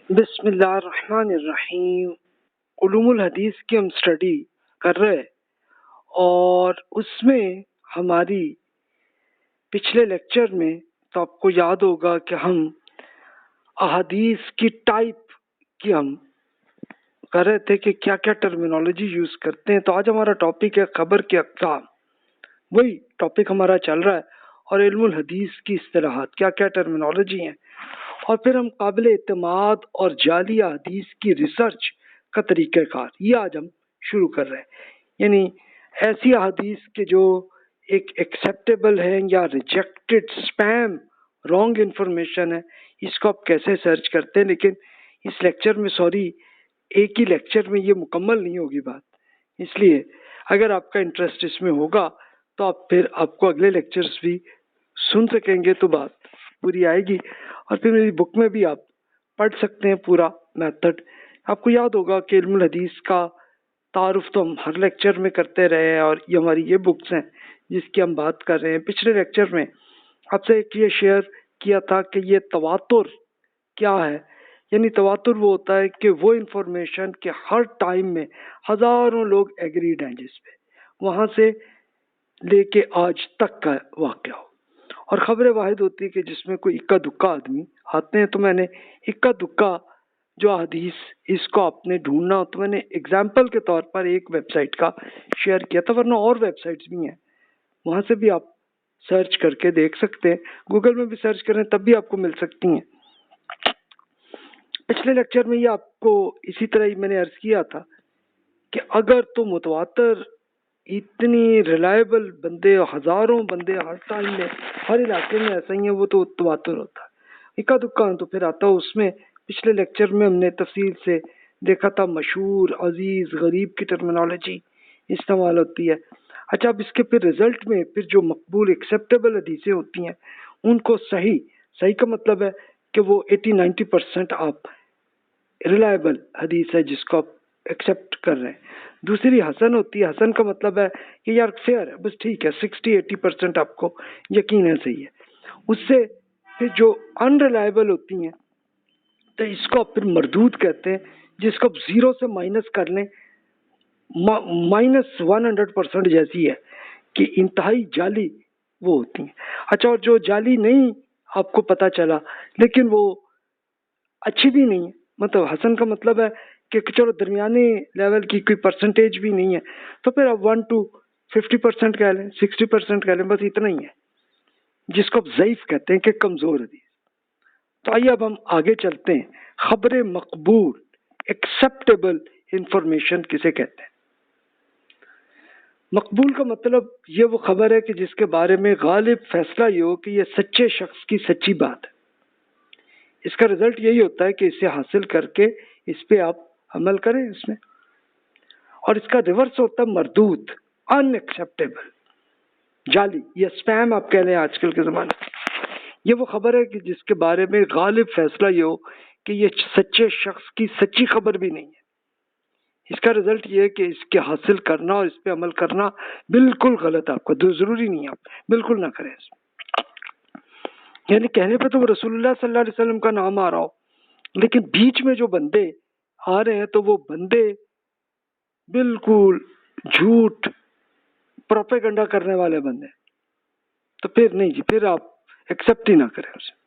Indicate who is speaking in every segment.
Speaker 1: بسم اللہ الرحمن الرحیم۔ علوم الحدیث کی ہم اسٹڈی کر رہے ہیں اور اس میں ہماری پچھلے لیکچر میں تو آپ کو یاد ہوگا کہ ہم احادیث کی ٹائپ کی ہم کر رہے تھے کہ کیا کیا ٹرمینالوجی یوز کرتے ہیں۔ تو آج ہمارا ٹاپک ہے خبر کے اقسام، وہی ٹاپک ہمارا چل رہا ہے، اور علم الحدیث کی اصطلاحات کیا کیا ٹرمینالوجی ہیں، اور پھر ہم قابل اعتماد اور جعلی احادیث کی ریسرچ کا طریقہ کار یہ آج ہم شروع کر رہے ہیں۔ یعنی ایسی احادیث کے جو ایک ایکسیپٹیبل ہے یا ریجیکٹڈ اسپیم رانگ انفارمیشن ہے، اس کو آپ کیسے سرچ کرتے ہیں۔ لیکن اس لیکچر میں ایک ہی لیکچر میں یہ مکمل نہیں ہوگی بات، اس لیے اگر آپ کا انٹرسٹ اس میں ہوگا تو آپ کو اگلے لیکچرز بھی سن سکیں گے، تو بات پوری آئے گی۔ اور پھر میری بک میں بھی آپ پڑھ سکتے ہیں پورا میتھڈ۔ آپ کو یاد ہوگا کہ علم الحدیث کا تعارف تو ہم ہر لیکچر میں کرتے رہے ہیں، اور یہ ہماری یہ بکس ہیں جس کی ہم بات کر رہے ہیں۔ پچھلے لیکچر میں آپ سے ایک یہ شیئر کیا تھا کہ یہ تواتر کیا ہے۔ یعنی تواتر وہ ہوتا ہے کہ وہ انفارمیشن کہ ہر ٹائم میں ہزاروں لوگ ایگریڈ ہیں جس پہ، وہاں سے لے کے آج تک کا واقعہ ہو۔ اور خبر واحد ہوتی ہے کہ جس میں کوئی اکا دکا آدمی آتے ہیں۔ تو میں نے اکا دکا جو حدیث اس کو آپ نے ڈھونڈنا ہو، تو میں نے ایگزامپل کے طور پر ایک ویب سائٹ کا شیئر کیا تھا، ورنہ اور ویب سائٹس بھی ہیں، وہاں سے بھی آپ سرچ کر کے دیکھ سکتے ہیں۔ گوگل میں بھی سرچ کریں تب بھی آپ کو مل سکتی ہیں۔ پچھلے لیکچر میں یہ آپ کو اسی طرح ہی میں نے عرض کیا تھا کہ اگر تو متواتر اتنی ریلائبل بندے، ہزاروں بندے ہر ٹائم میں ہر علاقے میں ایسا ہی ہیں، وہ تو تواتر ہوتا ہے۔ اکا دکا تو پھر آتا ہے اس میں۔ پچھلے لیکچر میں ہم نے تفصیل سے دیکھا تھا مشہور، عزیز، غریب کی ٹرمینالوجی استعمال ہوتی ہے۔ اچھا، اب اس کے پھر رزلٹ میں پھر جو مقبول ایکسیپٹیبل حدیثیں ہوتی ہیں ان کو صحیح کا مطلب ہے کہ وہ 80-90% آپ ریلائبل حدیث ہے جس کو آپ ایکسیپٹ کر رہے ہیں۔ دوسری حسن ہوتی ہے، حسن کا مطلب ہے کہ یار فیئر ہے، بس ٹھیک ہے، 60-80% آپ کو یقین ہے صحیح ہے۔ اس سے پھر جو ان ریلائبل ہوتی ہیں تو اس کو آپ پھر مردود کہتے ہیں، جس کو آپ 0 سے مائنس کر لیں، -100% جیسی ہے کہ انتہائی جعلی وہ ہوتی ہیں۔ اچھا، اور جو جعلی نہیں آپ کو پتہ چلا لیکن وہ اچھی بھی نہیں ہے، مطلب حسن کا مطلب ہے کہ چلو درمیانے لیول کی کوئی پرسنٹیج بھی نہیں ہے، تو پھر آپ 1 to 50% کہہ لیں، 60% کہہ لیں، بس اتنا ہی ہے، جس کو آپ ضعیف کہتے ہیں کہ کمزور حدیث۔ تو آئیے اب ہم آگے چلتے ہیں۔ خبر مقبول، ایکسیپٹیبل انفارمیشن کسے کہتے ہیں؟ مقبول کا مطلب یہ وہ خبر ہے کہ جس کے بارے میں غالب فیصلہ یہ ہو کہ یہ سچے شخص کی سچی بات ہے۔ اس کا رزلٹ یہی ہوتا ہے کہ اسے حاصل کر کے اس پہ آپ عمل کریں اس میں۔ اور اس کا ریورس ہوتا ہے مردود، ان ایکسیپٹیبل، جعلی یا اسپیم آپ کہہ لیں آج کل کے زمانے میں۔ یہ وہ خبر ہے کہ جس کے بارے میں غالب فیصلہ یہ ہو کہ یہ سچے شخص کی سچی خبر بھی نہیں ہے۔ اس کا رزلٹ یہ ہے کہ اس کے حاصل کرنا اور اس پہ عمل کرنا بالکل غلط ہے، آپ کو ضروری نہیں ہے، آپ بالکل نہ کریں اس میں۔ یعنی کہنے پہ تو وہ رسول اللہ صلی اللہ علیہ وسلم کا نام آ رہا ہو، لیکن بیچ میں جو بندے آ رہے ہیں تو وہ بندے بالکل جھوٹ پروپیگنڈا کرنے والے بندے، تو پھر نہیں جی، پھر آپ ایکسیپٹ ہی نہ کریں اسے۔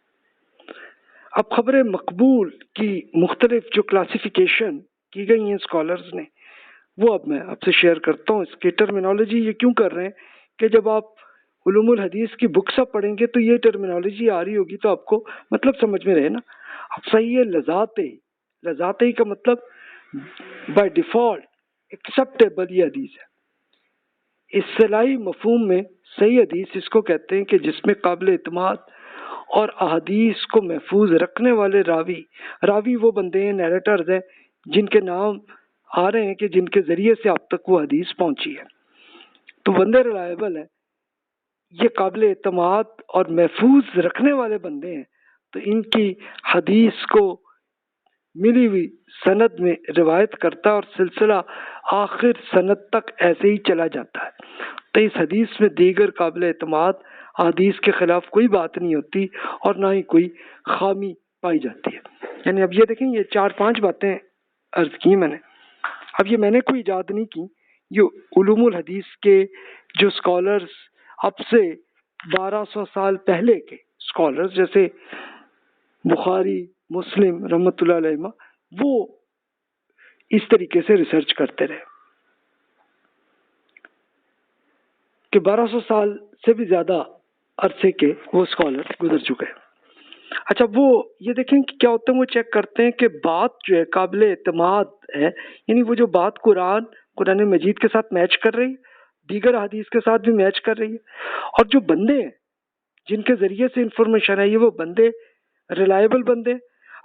Speaker 1: اب خبر مقبول کی مختلف جو کلاسیفیکیشن کی گئی ہیں اسکالرز نے، وہ اب میں آپ سے شیئر کرتا ہوں۔ اس کی ٹرمینالوجی یہ کیوں کر رہے ہیں کہ جب آپ علوم الحدیث کی بکس آپ پڑھیں گے تو یہ ٹرمینالوجی آ رہی ہوگی تو آپ کو مطلب سمجھ میں رہے نا۔ اب صحیح ہے، لذات کا مطلب بائی ڈیفالٹ ایکسیپٹیبل یہ حدیث ہے۔ اصطلاحی مفہوم میں صحیح حدیث اس کو کہتے ہیں کہ جس میں قابل اعتماد اور احادیث کو محفوظ رکھنے والے راوی وہ بندے ہیں، نیریٹرز ہیں، جن کے نام آ رہے ہیں کہ جن کے ذریعے سے آپ تک وہ حدیث پہنچی ہے، تو بندے ریلائبل ہیں، یہ قابل اعتماد اور محفوظ رکھنے والے بندے ہیں، تو ان کی حدیث کو ملی ہوئی سند میں روایت کرتا ہے اور سلسلہ آخر سند تک ایسے ہی چلا جاتا ہے۔ تو اس حدیث میں دیگر قابل اعتماد حدیث کے خلاف کوئی بات نہیں ہوتی اور نہ ہی کوئی خامی پائی جاتی ہے۔ یعنی اب یہ دیکھیں یہ 4-5 باتیں عرض کی میں نے. اب یہ میں نے کوئی ایجاد نہیں کی، یہ علوم الحدیث کے جو اسکالرس اب سے 1200 سال پہلے کے اسکالرس جیسے بخاری، مسلم رحمۃ اللہ علیہ، وہ اس طریقے سے ریسرچ کرتے رہے کہ 1200 سال سے بھی زیادہ عرصے کے وہ اسکالر گزر چکے ہیں. اچھا وہ یہ دیکھیں کہ کیا ہوتا ہے، وہ چیک کرتے ہیں کہ بات جو ہے قابل اعتماد ہے، یعنی وہ جو بات قرآن مجید کے ساتھ میچ کر رہی ہے، دیگر حدیث کے ساتھ بھی میچ کر رہی ہے، اور جو بندے ہیں جن کے ذریعے سے انفارمیشن ہے یہ وہ بندے ریلائبل بندے.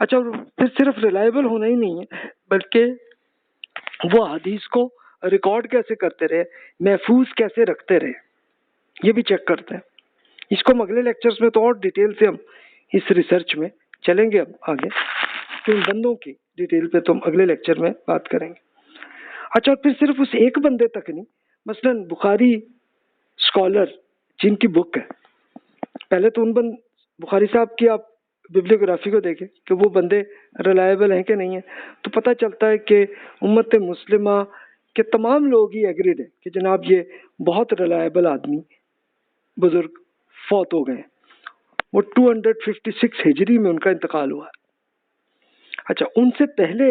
Speaker 1: اچھا پھر صرف ریلائبل ہونا ہی نہیں ہے بلکہ وہ حدیث کو ریکارڈ کیسے کرتے رہے، محفوظ کیسے رکھتے رہے، یہ بھی چیک کرتے ہیں. اس کو ہم اگلے لیکچرز میں تو اور ڈیٹیل سے ہم اس ریسرچ میں چلیں گے اب آگے، تو ان بندوں کی ڈیٹیل پہ تو ہم اگلے لیکچر میں بات کریں گے. اچھا پھر صرف اس ایک بندے تک نہیں، مثلا بخاری اسکالر جن کی بک ہے، پہلے تو بخاری صاحب کی آپ ببلیوگرافی کو دیکھیں کہ وہ بندے ریلائبل ہیں کہ نہیں ہیں، تو پتہ چلتا ہے کہ امت مسلمہ کے تمام لوگ ہی ایگریڈ ہیں کہ جناب یہ بہت ریلائبل آدمی بزرگ فوت ہو گئے. وہ 256 ہجری میں ان کا انتقال ہوا. اچھا ان سے پہلے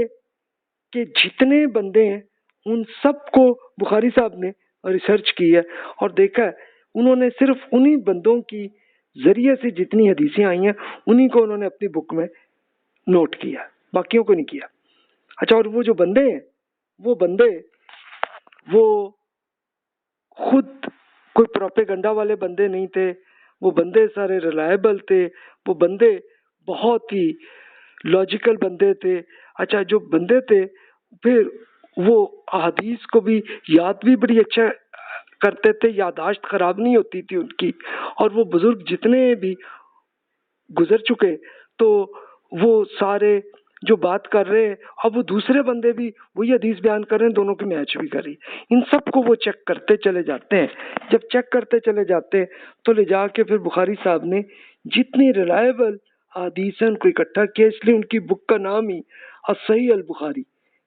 Speaker 1: کے جتنے بندے ہیں ان سب کو بخاری صاحب نے ریسرچ کی ہے اور دیکھا ہے، انہوں نے صرف انہی بندوں کی ذریعے سے جتنی حدیثیں آئی ہیں انہی کو انہوں نے اپنی بک میں نوٹ کیا، باقیوں کو نہیں کیا. اچھا اور وہ جو بندے ہیں وہ خود کوئی پروپیگنڈا والے بندے نہیں تھے، وہ بندے سارے ریلائبل تھے، وہ بندے بہت ہی لاجیکل بندے تھے. اچھا جو بندے تھے پھر وہ احادیث کو بھی یاد بھی بڑی اچھا کرتے تھے، یادداشت خراب نہیں ہوتی تھی ان کی. اور وہ بزرگ جتنے بھی گزر چکے تو وہ سارے جو بات کر رہے ہیں اب وہ دوسرے بندے بھی وہی حدیث بیان کر رہے ہیں، دونوں کی میچ بھی کر رہی. ان سب کو وہ چیک کرتے چلے جاتے ہیں. جب چیک کرتے چلے جاتے ہیں تو لے جا کے پھر بخاری صاحب نے جتنی ریلائبل حدیث ہیں ان کو اکٹھا کیا. اس لیے ان کی بک کا نام ہی الصحیح البخاری،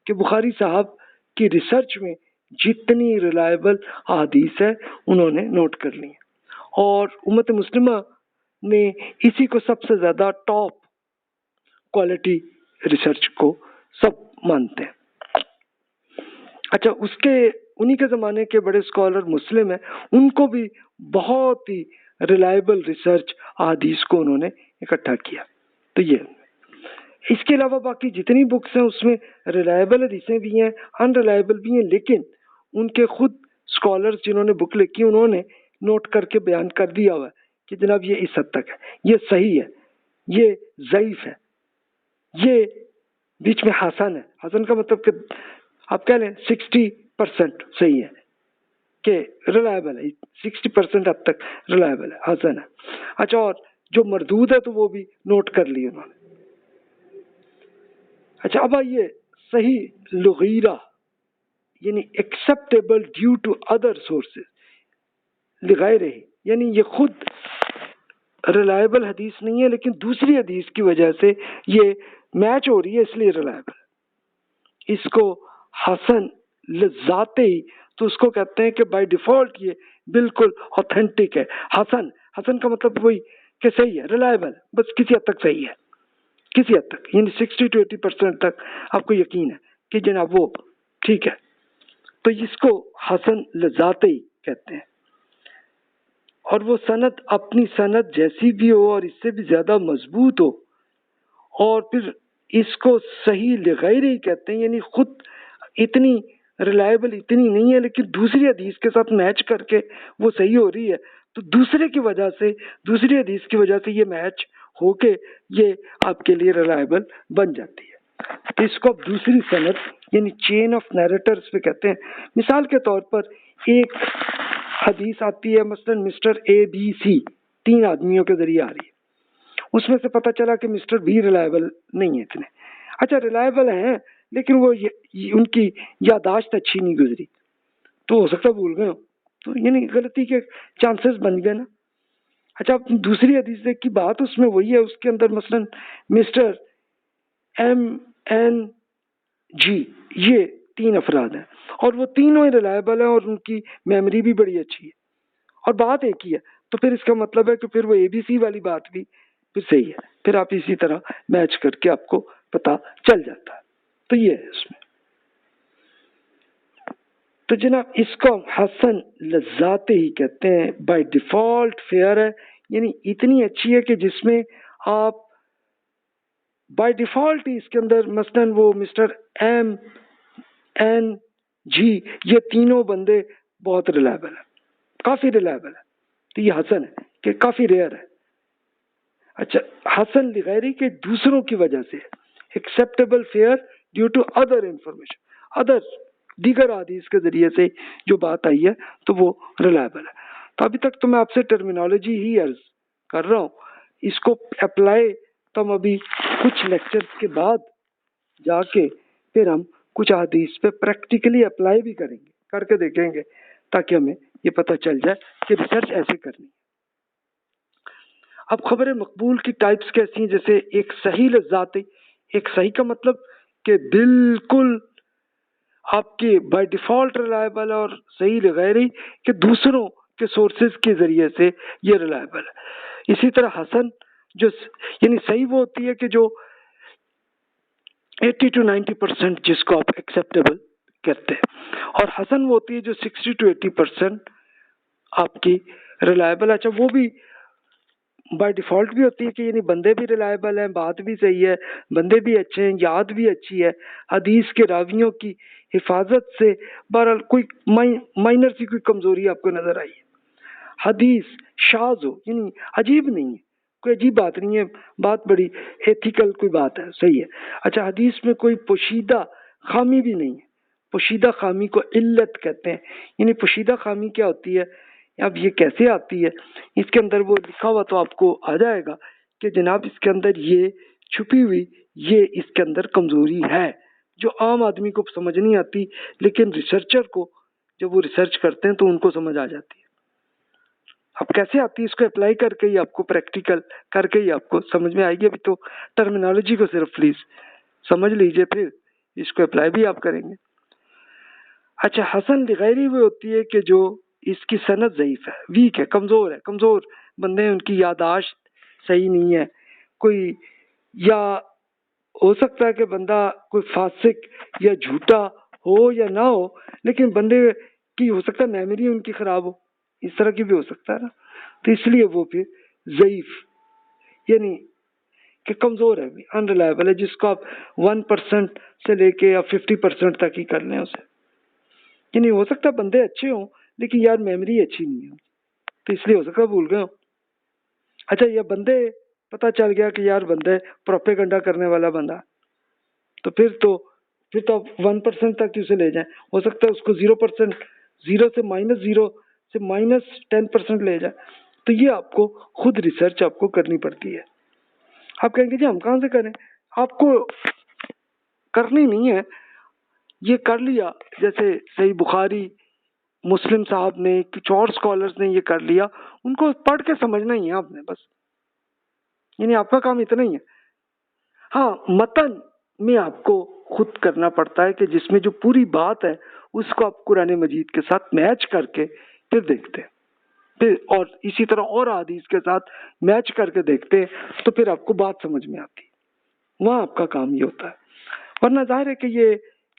Speaker 1: کہ بخاری صاحب کی ریسرچ میں جتنی ریلائبل حدیث ہے انہوں نے نوٹ کر لی. اور امت مسلمہ نے اسی کو سب سے زیادہ ٹاپ کوالٹی ریسرچ کو سب مانتے ہیں. اچھا اس کے انہی کے زمانے کے بڑے اسکالر مسلم ہیں، ان کو بھی بہت ہی ریلائبل ریسرچ حدیث کو انہوں نے اکٹھا کیا. تو یہ اس کے علاوہ باقی جتنی بکس ہیں اس میں ریلائبل حدیثیں بھی ہیں، ان ریلائبل بھی ہیں، لیکن ان کے خود اسکالرز جنہوں نے بک لکھی انہوں نے نوٹ کر کے بیان کر دیا ہوا ہے کہ جناب یہ اس حد تک ہے، یہ صحیح ہے، یہ ضعیف ہے، یہ بیچ میں حسن ہے. حسن کا مطلب کہ آپ کہہ لیں 60% صحیح ہے کہ ریلائبل ہے، 60% حد تک ریلائبل ہے، حسن ہے. اچھا اور جو مردود ہے تو وہ بھی نوٹ کر لی انہوں نے. اچھا اب آئیے صحیح لغیرہ یعنی acceptable due to other sources لغیرہ، یعنی یہ خود ریلائبل حدیث نہیں ہے لیکن دوسری حدیث کی وجہ سے یہ میچ ہو رہی ہے اس لیے ریلائبل. اس کو حسن لذاتے ہی تو اس کو کہتے ہیں کہ بائی ڈیفالٹ یہ بالکل اوتھینٹک ہے. حسن کا مطلب وہی کہ صحیح ہے، ریلائبل، بس کسی حد تک صحیح ہے، کسی حد تک یعنی 60 to 80% تک آپ کو یقین ہے کہ جناب وہ ٹھیک ہے. تو اس کو حسن لذاتے ہی کہتے ہیں. اور وہ سند اپنی سند جیسی بھی ہو اور اس سے بھی زیادہ مضبوط ہو، اور پھر اس کو صحیح لغیر ہی کہتے ہیں، یعنی خود اتنی ریلائبل اتنی نہیں ہے لیکن دوسری حدیث کے ساتھ میچ کر کے وہ صحیح ہو رہی ہے، تو دوسری حدیث کی وجہ سے یہ میچ ہو کے یہ آپ کے لیے ریلائبل بن جاتی ہے. تو اس کو دوسری سند یعنی چین آف نیریٹرز پہ کہتے ہیں. مثال کے طور پر ایک حدیث آتی ہے مثلا مسٹر اے بی سی، 3 آدمیوں کے ذریعے آ رہی ہے، اس میں سے پتہ چلا کہ مسٹر بی ریلائبل نہیں ہے اتنے. اچھا ریلائبل ہیں لیکن وہ ان کی یادداشت اچھی نہیں گزری تو ہو سکتا ہے بھول گئے ہو، تو یعنی غلطی کے چانسز بن گئے نا. اچھا دوسری حدیث کی بات اس میں وہی ہے، اس کے اندر مثلا مسٹر MNG، یہ 3 افراد ہیں اور وہ تینوں ہی ریلائبل ہیں اور ان کی میموری بھی بڑی اچھی ہے اور بات ایک ہی ہے، تو پھر اس کا مطلب ہے کہ پھر وہ ABC والی بات بھی پھر صحیح ہے، پھر آپ اسی طرح میچ کر کے آپ کو پتا چل جاتا ہے. تو یہ ہے اس میں. تو جناب اس کو حسن لذات ہی کہتے ہیں، بائی ڈیفالٹ فیئر ہے، یعنی اتنی اچھی ہے کہ جس میں آپ بائی ڈیفالٹ ہی اس کے اندر مثلاً وہ مسٹر MNG یہ تینوں بندے بہت ریلائبل ہیں، کافی ریلائبل ہے، تو یہ حسن ہے کہ کافی ریئر ہے. اچھا، حسن لغیری کے دوسروں کی وجہ سے acceptable fair due to other information, دیگر حدیث کے ذریعے سے جو بات آئی ہے تو وہ ریلائبل ہے. تو ابھی تک تو میں آپ سے ٹرمینالوجی ہی عرض کر رہا ہوں، اس کو اپلائی تو ہم ابھی کچھ لیکچرز کے بعد جا کے پھر ہم کچھ حدیث پہ پریکٹیکلی اپلائی بھی کریں گے، کر کے دیکھیں گے تاکہ ہمیں یہ پتہ چل جائے کہ ریسرچ ایسے کرنی. اب خبر مقبول کی ٹائپس کیسی ہیں؟ جیسے ایک صحیح لذاتی، ایک صحیح کا مطلب کہ بالکل آپ کے بائی ڈیفالٹ ریلائبل، اور صحیح لغیری کہ دوسروں کے سورسز کے ذریعے سے یہ ریلائبل ہے. اسی طرح حسن جو یعنی صحیح وہ ہوتی ہے کہ جو 80 to 90% جس کو آپ ایکسیپٹیبل کہتے ہیں، اور حسن وہ ہوتی ہے جو 60 to 80% آپ کی ریلائبل. اچھا، وہ بھی بائی ڈیفالٹ بھی ہوتی ہے کہ یعنی بندے بھی ریلائبل ہیں، بات بھی صحیح ہے، بندے بھی اچھے ہیں، یاد بھی اچھی ہے، حدیث کے راویوں کی حفاظت سے بہرحال کوئی مائنر سی کوئی کمزوری آپ کو نظر آئی ہے. حدیث شاذ ہو یعنی عجیب نہیں ہے، کوئی عجیب بات نہیں ہے، بات بڑی ایتھیکل کوئی بات ہے، صحیح ہے. اچھا، حدیث میں کوئی پوشیدہ خامی بھی نہیں ہے. پوشیدہ خامی کو علت کہتے ہیں، یعنی پوشیدہ خامی کیا ہوتی ہے؟ اب یہ کیسے آتی ہے؟ اس کے اندر وہ لکھا ہوا تو آپ کو آ جائے گا کہ جناب اس کے اندر یہ چھپی ہوئی یہ اس کے اندر کمزوری ہے جو عام آدمی کو سمجھ نہیں آتی، لیکن ریسرچر کو جب وہ ریسرچ کرتے ہیں تو ان کو سمجھ آ جاتی ہے. اب کیسے آتی ہے؟ اس کو اپلائی کر کے ہی آپ کو، پریکٹیکل کر کے ہی آپ کو سمجھ میں آئے گی. ابھی تو ٹرمینالوجی کو صرف پلیز سمجھ لیجئے، پھر اس کو اپلائی بھی آپ کریں گے. اچھا، حسن لغیری وہ ہوتی ہے کہ جو اس کی سند ضعیف ہے، ویک ہے، کمزور ہے، کمزور بندے ہیں، ان کی یاداشت صحیح نہیں ہے، کوئی یا ہو سکتا ہے کہ بندہ کوئی فاسق یا جھوٹا ہو یا نہ ہو، لیکن بندے کی ہو سکتا ہے میموری ان کی خراب ہو، اس طرح کی بھی ہو سکتا ہے نا. تو اس لیے وہ پھر ضعیف یعنی کہ کمزور ہے، انریلائبل ہے، جس کو آپ 1% سے لے کے یا 50% تک ہی کر لیں اسے. یعنی ہو سکتا ہے بندے اچھے ہوں لیکن یار میموری اچھی نہیں ہے، تو اس لیے ہو سکتا ہے بھول گئے ہوں. اچھا، یہ بندے پتہ چل گیا کہ یار بندے پروپیگنڈا کرنے والا بندہ، تو پھر آپ 1% تک اسے لے جائیں. ہو سکتا ہے اس کو 0%، 0 سے -0 سے -10% لے جائیں. تو یہ آپ کو خود ریسرچ آپ کو کرنی پڑتی ہے. آپ کہیں گے جی ہم کہاں سے کریں؟ آپ کو کرنی نہیں ہے، یہ کر لیا جیسے صحیح بخاری مسلم صاحب نے، کچھ اور اسکالرز نے یہ کر لیا، ان کو پڑھ کے سمجھنا ہی ہے آپ نے بس، یعنی آپ کا کام اتنا ہی ہے. ہاں، متن میں آپ کو خود کرنا پڑتا ہے کہ جس میں جو پوری بات ہے اس کو آپ قرآن مجید کے ساتھ میچ کر کے پھر دیکھتے ہیں، پھر اور اسی طرح اور حدیث کے ساتھ میچ کر کے دیکھتے ہیں تو پھر آپ کو بات سمجھ میں آتی ہے. وہاں آپ کا کام یہ ہوتا ہے. ورنہ ظاہر ہے کہ یہ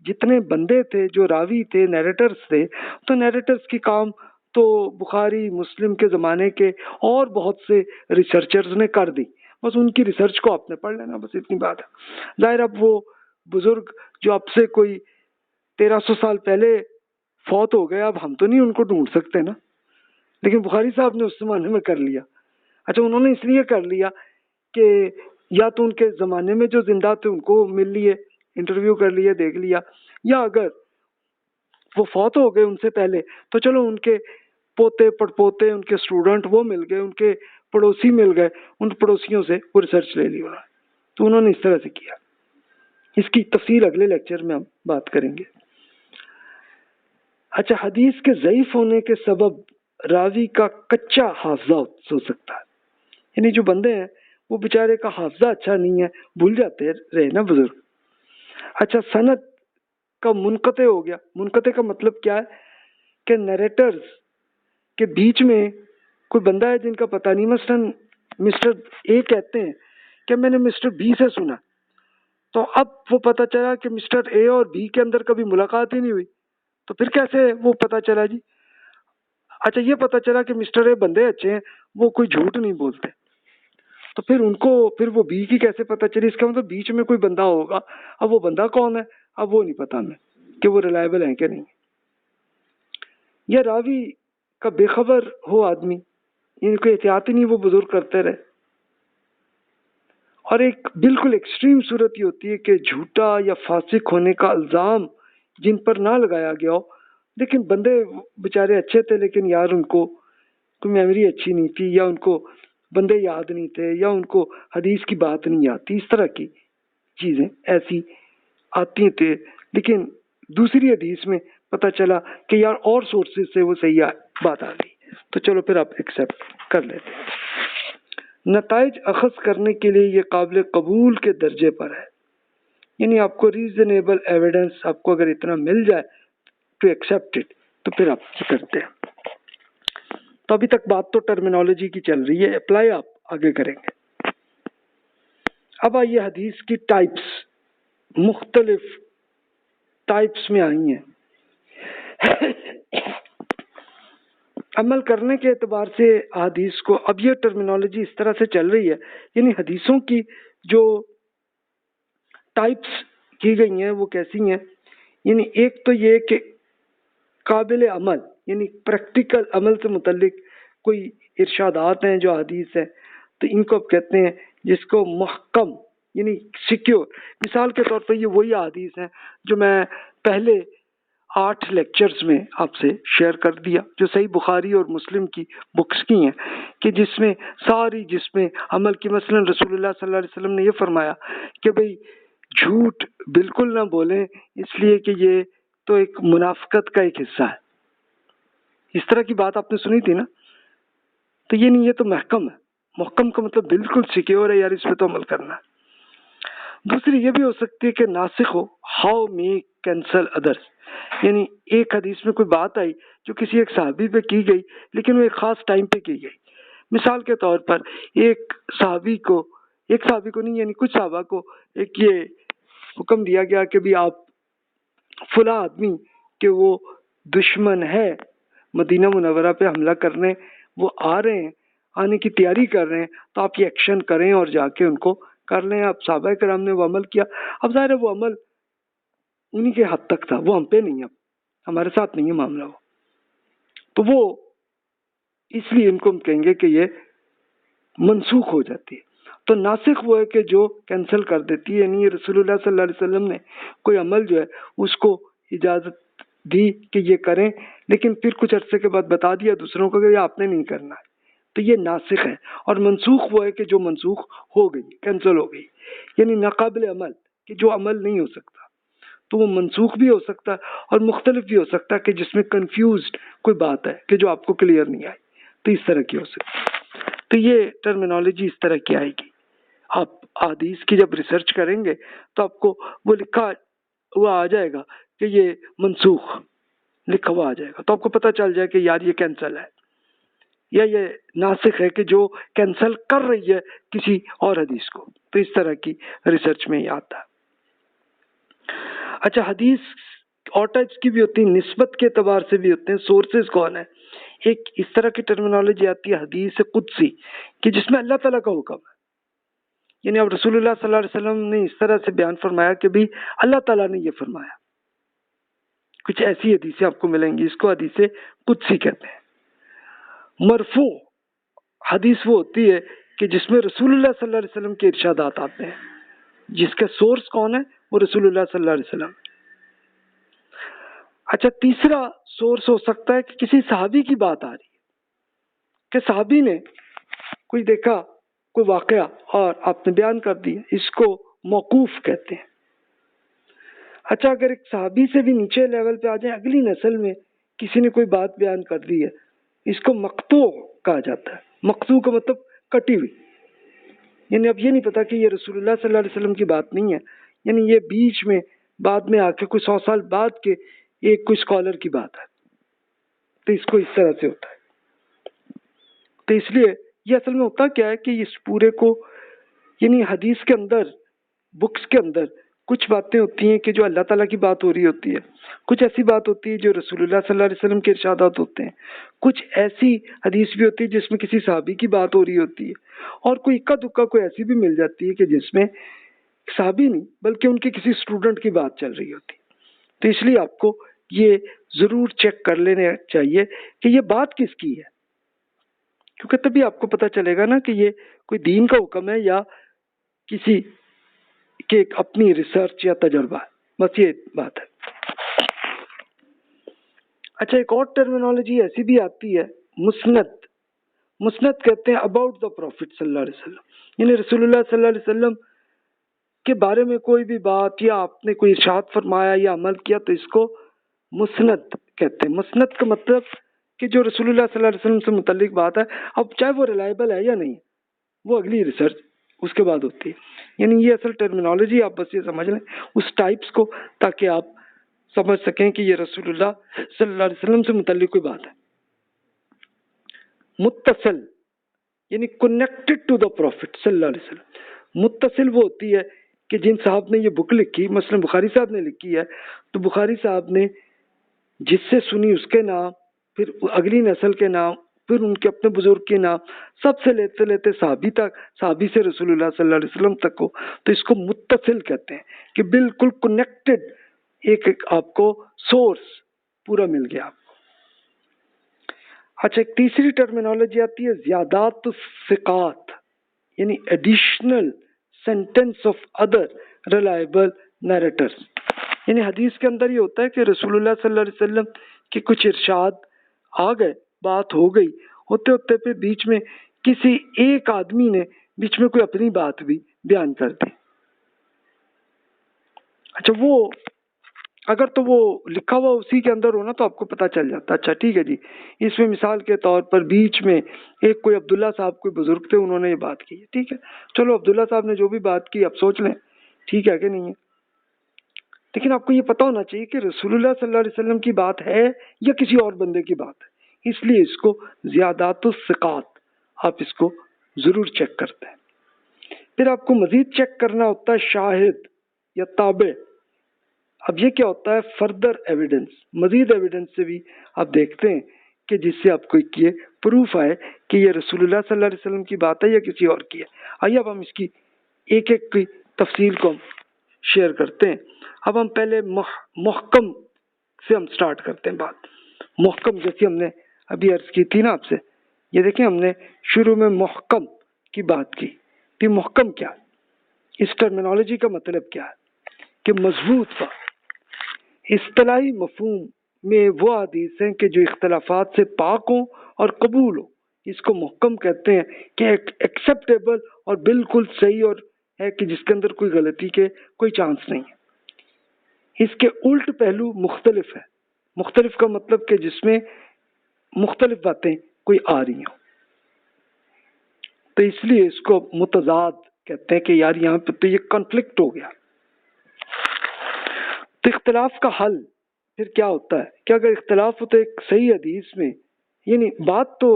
Speaker 1: جتنے بندے تھے جو راوی تھے، نیریٹرز تھے، تو نیریٹرز کی کام تو بخاری مسلم کے زمانے کے اور بہت سے ریسرچرز نے کر دی، بس ان کی ریسرچ کو آپ نے پڑھ لینا، بس اتنی بات ہے. ظاہر اب وہ بزرگ جو اب سے کوئی 1300 سال پہلے فوت ہو گئے، اب ہم تو نہیں ان کو ڈھونڈ سکتے نا، لیکن بخاری صاحب نے اس زمانے میں کر لیا. اچھا، انہوں نے اس لیے کر لیا کہ یا تو ان کے زمانے میں جو زندہ تھے ان کو مل لیے، انٹرویو کر لیے، دیکھ لیا، یا اگر وہ فوت ہو گئے ان سے پہلے تو چلو ان کے پوتے پڑپوتے، ان کے اسٹوڈنٹ وہ مل گئے، ان کے پڑوسی مل گئے، ان پڑوسیوں سے وہ ریسرچ لے لی. تو انہوں نے اس طرح سے کیا. اس کی تفصیل اگلے لیکچر میں ہم بات کریں گے. اچھا، حدیث کے ضعیف ہونے کے سبب راوی کا کچا حافظہ ہو سکتا ہے، یعنی جو بندے ہیں وہ بیچارے کا حافظہ اچھا نہیں ہے، بھول جاتے رہے نا بزرگ۔ اچھا، سند کا منقطع ہو گیا۔ منقطع کا مطلب کیا ہے کہ نیریٹرز کے بیچ میں کوئی بندہ ہے جن کا پتہ نہیں، مثلاً مسٹر اے کہتے ہیں کہ میں نے مسٹر بی سے سنا، تو اب وہ پتہ چلا کہ مسٹر اے اور بی کے اندر کبھی ملاقات ہی نہیں ہوئی، تو پھر کیسے وہ پتہ چلا جی؟ اچھا، یہ پتہ چلا کہ مسٹر اے بندے اچھے ہیں، وہ کوئی جھوٹ نہیں بولتے، تو پھر وہ بی کی کیسے پتہ چلی؟ اس کا مطلب بیچ میں کوئی بندہ ہوگا۔ اب وہ بندہ کون ہے اب وہ نہیں پتا ہمیں کہ وہ ریلائبل ہیں کہ نہیں۔ یا راوی کا بے خبر ہو آدمی، یعنی کوئی احتیاط ہی نہیں وہ بزرگ کرتے رہے۔ اور ایک بالکل ایکسٹریم صورت یہ ہوتی ہے کہ جھوٹا یا فاسق ہونے کا الزام جن پر نہ لگایا گیا ہو، لیکن بندے بیچارے اچھے تھے، لیکن یار ان کو کوئی میموری اچھی نہیں تھی، یا ان کو بندے یاد نہیں تھے، یا ان کو حدیث کی بات نہیں آتی، اس طرح کی چیزیں ایسی آتی تھے، لیکن دوسری حدیث میں پتہ چلا کہ یار اور سورسز سے وہ صحیح بات آ گئی، تو چلو پھر آپ ایکسیپٹ کر لیتے ہیں۔ نتائج اخذ کرنے کے لیے یہ قابل قبول کے درجے پر ہے، یعنی آپ کو ریزنیبل ایویڈنس آپ کو اگر اتنا مل جائے ٹو ایکسیپٹ اٹ، تو پھر آپ یہ کرتے ہیں۔ تو ابھی تک بات تو ٹرمینالوجی کی چل رہی ہے، اپلائی آپ آگے کریں گے۔ اب آئیے حدیث کی ٹائپس، مختلف ٹائپس میں آئی ہیں۔ عمل کرنے کے اعتبار سے حدیث کو، اب یہ ٹرمینالوجی اس طرح سے چل رہی ہے، یعنی حدیثوں کی جو ٹائپس کی گئی ہیں وہ کیسی ہیں؟ یعنی ایک تو یہ کہ قابل عمل، یعنی پریکٹیکل عمل سے متعلق کوئی ارشادات ہیں جو حدیث ہے، تو ان کو اب کہتے ہیں جس کو محکم یعنی سیکیور۔ مثال کے طور پر یہ وہی حدیث ہیں جو میں پہلے 8 لیکچرز میں آپ سے شیئر کر دیا، جو صحیح بخاری اور مسلم کی بکس کی ہیں، کہ جس میں عمل کی، مثلا رسول اللہ صلی اللہ علیہ وسلم نے یہ فرمایا کہ بھئی جھوٹ بالکل نہ بولیں، اس لیے کہ یہ تو ایک منافقت کا ایک حصہ ہے۔ اس طرح کی بات آپ نے سنی تھی نا، تو یہ نہیں، یہ تو محکم ہے۔ محکم کا مطلب بالکل سیکیور ہے، یار اس پہ تو عمل کرنا ہے۔ دوسری یہ بھی ہو سکتی ہے کہ ناسخ ہو، ہاؤ می کینسل ادرس، یعنی ایک حدیث میں کوئی بات آئی جو کسی ایک صحابی پہ کی گئی، لیکن وہ ایک خاص ٹائم پہ کی گئی۔ مثال کے طور پر ایک صحابی کو نہیں، یعنی کچھ صحابہ کو ایک یہ حکم دیا گیا کہ بھی آپ فلاں آدمی کہ وہ دشمن ہے، مدینہ منورہ پہ حملہ کرنے وہ آ رہے ہیں، آنے کی تیاری کر رہے ہیں، تو آپ یہ ایکشن کریں اور جا کے ان کو کر لیں۔ اب صحابہ کرام نے وہ عمل کیا، اب ظاہر ہے وہ عمل انہی کے حد تک تھا، وہ ہم پہ نہیں، اب ہمارے ساتھ نہیں ہے معاملہ وہ، تو وہ اس لیے ان کو ہم کہیں گے کہ یہ منسوخ ہو جاتی ہے۔ تو ناسخ وہ ہے کہ جو کینسل کر دیتی ہے، یعنی رسول اللہ صلی اللہ علیہ وسلم نے کوئی عمل جو ہے اس کو اجازت دی کہ یہ کریں، لیکن پھر کچھ عرصے کے بعد بتا دیا دوسروں کو کہ یہ آپ نے نہیں کرنا ہے، تو یہ ناسخ ہے۔ اور منسوخ وہ ہے کہ جو منسوخ ہو گئی، کینسل ہو گئی، یعنی ناقابل عمل، کہ جو عمل نہیں ہو سکتا، تو وہ منسوخ بھی ہو سکتا ہے اور مختلف بھی ہو سکتا ہے، کہ جس میں کنفیوزڈ کوئی بات ہے کہ جو آپ کو کلیئر نہیں آئی، تو اس طرح کی ہو سکتی ہے۔ تو یہ ٹرمینالوجی اس طرح کی آئے گی۔ آپ حدیث کی جب ریسرچ کریں گے تو آپ کو وہ لکھا ہوا آ جائے گا کہ یہ منسوخ لکھا ہوا آ جائے گا، تو آپ کو پتہ چل جائے کہ یار یہ کینسل ہے، یا یہ ناسخ ہے کہ جو کینسل کر رہی ہے کسی اور حدیث کو۔ تو اس طرح کی ریسرچ میں یہ آتا ہے۔ اچھا، حدیث اور ٹائپس کی بھی ہوتی ہیں، نسبت کے اعتبار سے بھی ہوتے ہیں، سورسز کون ہے۔ ایک اس طرح کی ٹرمینالوجی آتی ہے حدیث قدسی، کہ جس میں اللہ تعالیٰ کا حکم ہے، یعنی اب رسول اللہ صلی اللہ علیہ وسلم نے اس طرح سے بیان فرمایا کہ بھی اللہ تعالیٰ نے یہ فرمایا۔ کچھ ایسی حدیثیں آپ کو ملیں گی، اس کو حدیث قدسی کہتے ہیں۔ مرفوع حدیث وہ ہوتی ہے کہ جس میں رسول اللہ صلی اللہ علیہ وسلم کے ارشادات آتے ہیں، جس کا سورس کون ہے، وہ رسول اللہ صلی اللہ علیہ وسلم۔ اچھا، تیسرا سورس ہو سکتا ہے کہ کسی صحابی کی بات آ رہی ہے، کہ صحابی نے کوئی دیکھا کوئی واقعہ اور آپ نے بیان کر دیا، اس کو موقوف کہتے ہیں۔ اچھا، اگر ایک صحابی سے بھی نیچے لیول پہ آ جائیں، اگلی نسل میں کسی نے کوئی بات بیان کر دی ہے، اس کو مقطوع کہا جاتا ہے۔ مقطوع کا مطلب کٹی ہوئی، یعنی اب یہ نہیں پتا کہ یہ رسول اللہ صلی اللہ علیہ وسلم کی بات نہیں ہے، یعنی یہ بیچ میں بعد میں آ کے کوئی 100 سال بعد کے ایک کوئی اسکالر کی بات ہے، تو اس کو اس طرح سے ہوتا ہے۔ تو اس لیے یہ اصل میں ہوتا کیا ہے کہ اس پورے کو یعنی حدیث کے اندر، بکس کے اندر کچھ باتیں ہوتی ہیں کہ جو اللہ تعالیٰ کی بات ہو رہی ہوتی ہے، کچھ ایسی بات ہوتی ہے جو رسول اللہ صلی اللہ علیہ وسلم کے ارشادات ہوتے ہیں، کچھ ایسی حدیث بھی ہوتی ہے جس میں کسی صحابی کی بات ہو رہی ہوتی ہے، اور کوئی اکا دکا کوئی ایسی بھی مل جاتی ہے کہ جس میں صحابی نہیں بلکہ ان کے کسی اسٹوڈنٹ کی بات چل رہی ہوتی ہے۔ تو اس لیے آپ کو یہ ضرور چیک کر لینا چاہیے کہ یہ بات کس کی ہے، کیونکہ تبھی آپ کو پتہ چلے گا نا کہ یہ کوئی دین کا حکم ہے یا کسی کے اپنی ریسرچ یا تجربہ ہے، بس یہ بات ہے۔ اچھا، ایک اور ٹرمینالوجی ایسی بھی آتی ہے مسند۔ مسند کہتے ہیں اباؤٹ دا پروفٹ صلی اللہ علیہ وسلم، یعنی رسول اللہ صلی اللہ علیہ وسلم کے بارے میں کوئی بھی بات یا آپ نے کوئی ارشاد فرمایا یا عمل کیا تو اس کو مسند کہتے ہیں۔ مسند کا مطلب کہ جو رسول اللہ صلی اللہ علیہ وسلم سے متعلق بات ہے، اب چاہے وہ ریلائبل ہے یا نہیں، وہ اگلی ریسرچ اس کے بعد ہوتی ہے۔ یعنی یہ اصل ٹرمینالوجی آپ بس یہ سمجھ لیں اس ٹائپس کو، تاکہ آپ سمجھ سکیں کہ یہ رسول اللہ صلی اللہ علیہ وسلم سے متعلق کوئی بات ہے۔ متصل یعنی کنیکٹڈ ٹو دا پروفٹ صلی اللہ علیہ وسلم۔ متصل وہ ہوتی ہے کہ جن صاحب نے یہ بک لکھی، مثلا بخاری صاحب نے لکھی ہے، تو بخاری صاحب نے جس سے سنی اس کے نام، پھر اگلی نسل کے نام، پھر ان کے اپنے بزرگ کے نام، سب سے لیتے لیتے صحابی تک، صحابی سے رسول اللہ صلی اللہ علیہ وسلم تک ہو، تو اس کو متصل کہتے ہیں کہ بالکل کنیکٹڈ، ایک آپ کو سورس پورا مل گیا آپ کو۔ اچھا، ایک تیسری ٹرمینالوجی آتی ہے زیادات الثقات، یعنی additional sentence of other reliable narrators. یعنی حدیث کے اندر یہ ہوتا ہے کہ رسول اللہ صلی اللہ علیہ وسلم کے کچھ ارشاد آ گئے، بات ہو گئی، ہوتے ہوتے پھر بیچ میں کسی ایک آدمی نے بیچ میں کوئی اپنی بات بھی بیان کر دی۔ اچھا، وہ اگر تو وہ لکھا ہوا اسی کے اندر ہونا تو آپ کو پتہ چل جاتا، اچھا ٹھیک ہے جی، اس میں مثال کے طور پر بیچ میں ایک کوئی عبداللہ صاحب کوئی بزرگ تھے، انہوں نے یہ بات کی ہے، ٹھیک ہے، چلو عبداللہ صاحب نے جو بھی بات کی آپ سوچ لیں ٹھیک ہے کہ نہیں ہے، لیکن آپ کو یہ پتہ ہونا چاہیے کہ رسول اللہ صلی اللہ علیہ وسلم کی بات ہے یا کسی اور بندے کی بات ہے، اس لیے اس کو زیادات الثقات آپ اس کو ضرور چیک کرتے ہیں۔ پھر آپ کو مزید چیک کرنا ہوتا ہے شاہد یا تابع۔ اب یہ کیا ہوتا ہے؟ فردر ایویڈنس، مزید ایویڈنس سے بھی آپ دیکھتے ہیں کہ جس سے آپ کو یہ پروف آئے کہ یہ رسول اللہ صلی اللہ علیہ وسلم کی بات ہے یا کسی اور کی ہے۔ آئیے اب ہم اس کی ایک ایک کی تفصیل کو شیئر کرتے ہیں۔ اب ہم پہلے محکم سے ہم سٹارٹ کرتے ہیں بات۔ محکم جیسی ہم نے ابھی عرض کی تھی نا آپ سے، یہ دیکھیں ہم نے شروع میں محکم کی بات کی کہ محکم کیا ہے، اس ٹرمینالوجی کا مطلب کیا ہے کہ مضبوط بات۔ اصطلاحی مفہوم میں وہ حدیث ہیں کہ جو اختلافات سے پاک ہوں اور قبول ہوں، اس کو محکم کہتے ہیں کہ ایکسیپٹیبل اور بالکل صحیح اور ہے کہ جس کے اندر کوئی غلطی کے کوئی چانس نہیں ہے۔ اس کے الٹ پہلو مختلف ہے۔ مختلف کا مطلب کہ جس میں مختلف باتیں کوئی آ رہی ہوں، تو اس لیے اس کو متضاد کہتے ہیں کہ یار یہاں پہ تو یہ کنفلکٹ ہو گیا۔ تو اختلاف کا حل پھر کیا ہوتا ہے کہ اگر اختلاف ہو تو ایک صحیح حدیث میں، یعنی بات تو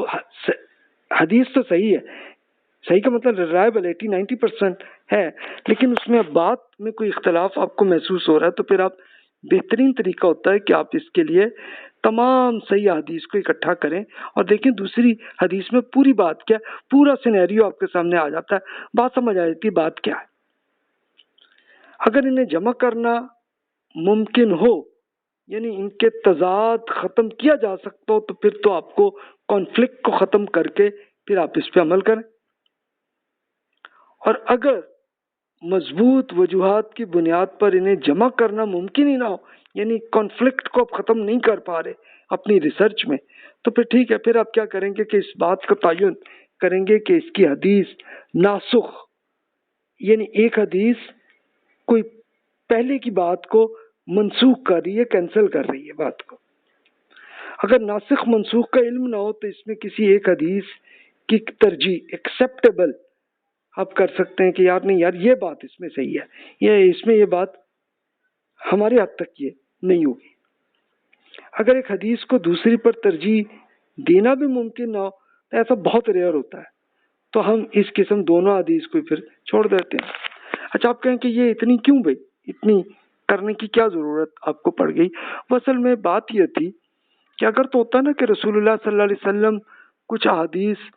Speaker 1: حدیث تو صحیح ہے، صحیح کا مطلب ریلائبل 80-90% ہے، لیکن اس میں بات میں کوئی اختلاف آپ کو محسوس ہو رہا ہے تو پھر آپ بہترین طریقہ ہوتا ہے کہ آپ اس کے لیے تمام صحیح حدیث کو اکٹھا کریں اور دیکھیں دوسری حدیث میں پوری بات کیا، پورا سینیریو آپ کے سامنے آ جاتا ہے، بات سمجھ آ جاتی ہے بات کیا ہے۔ اگر انہیں جمع کرنا ممکن ہو، یعنی ان کے تضاد ختم کیا جا سکتا ہو، تو پھر تو آپ کو کانفلکٹ کو ختم کر کے پھر آپ اس پہ عمل کریں۔ اور اگر مضبوط وجوہات کی بنیاد پر انہیں جمع کرنا ممکن ہی نہ ہو، یعنی کانفلکٹ کو آپ ختم نہیں کر پا رہے اپنی ریسرچ میں، تو پھر ٹھیک ہے، پھر آپ کیا کریں گے کہ اس بات کا تعین کریں گے کہ اس کی حدیث ناسخ، یعنی ایک حدیث کوئی پہلے کی بات کو منسوخ کر رہی ہے، کینسل کر رہی ہے بات کو۔ اگر ناسخ منسوخ کا علم نہ ہو تو اس میں کسی ایک حدیث کی ترجیح ایکسیپٹیبل آپ کر سکتے ہیں کہ یار نہیں یار یہ بات اس میں صحیح ہے، یہ اس میں یہ بات ہمارے حد تک یہ نہیں ہوگی۔ اگر ایک حدیث کو دوسری پر ترجیح دینا بھی ممکن نہ ہو تو ایسا بہت ریئر ہوتا ہے، تو ہم اس قسم دونوں حدیث کو پھر چھوڑ دیتے ہیں۔ اچھا آپ کہیں کہ یہ اتنی کیوں بھائی، اتنی کرنے کی کیا ضرورت آپ کو پڑ گئی؟ وہ اصل میں بات یہ تھی کہ اگر تو ہوتا نا کہ رسول اللہ صلی اللہ علیہ وسلم کچھ احادیث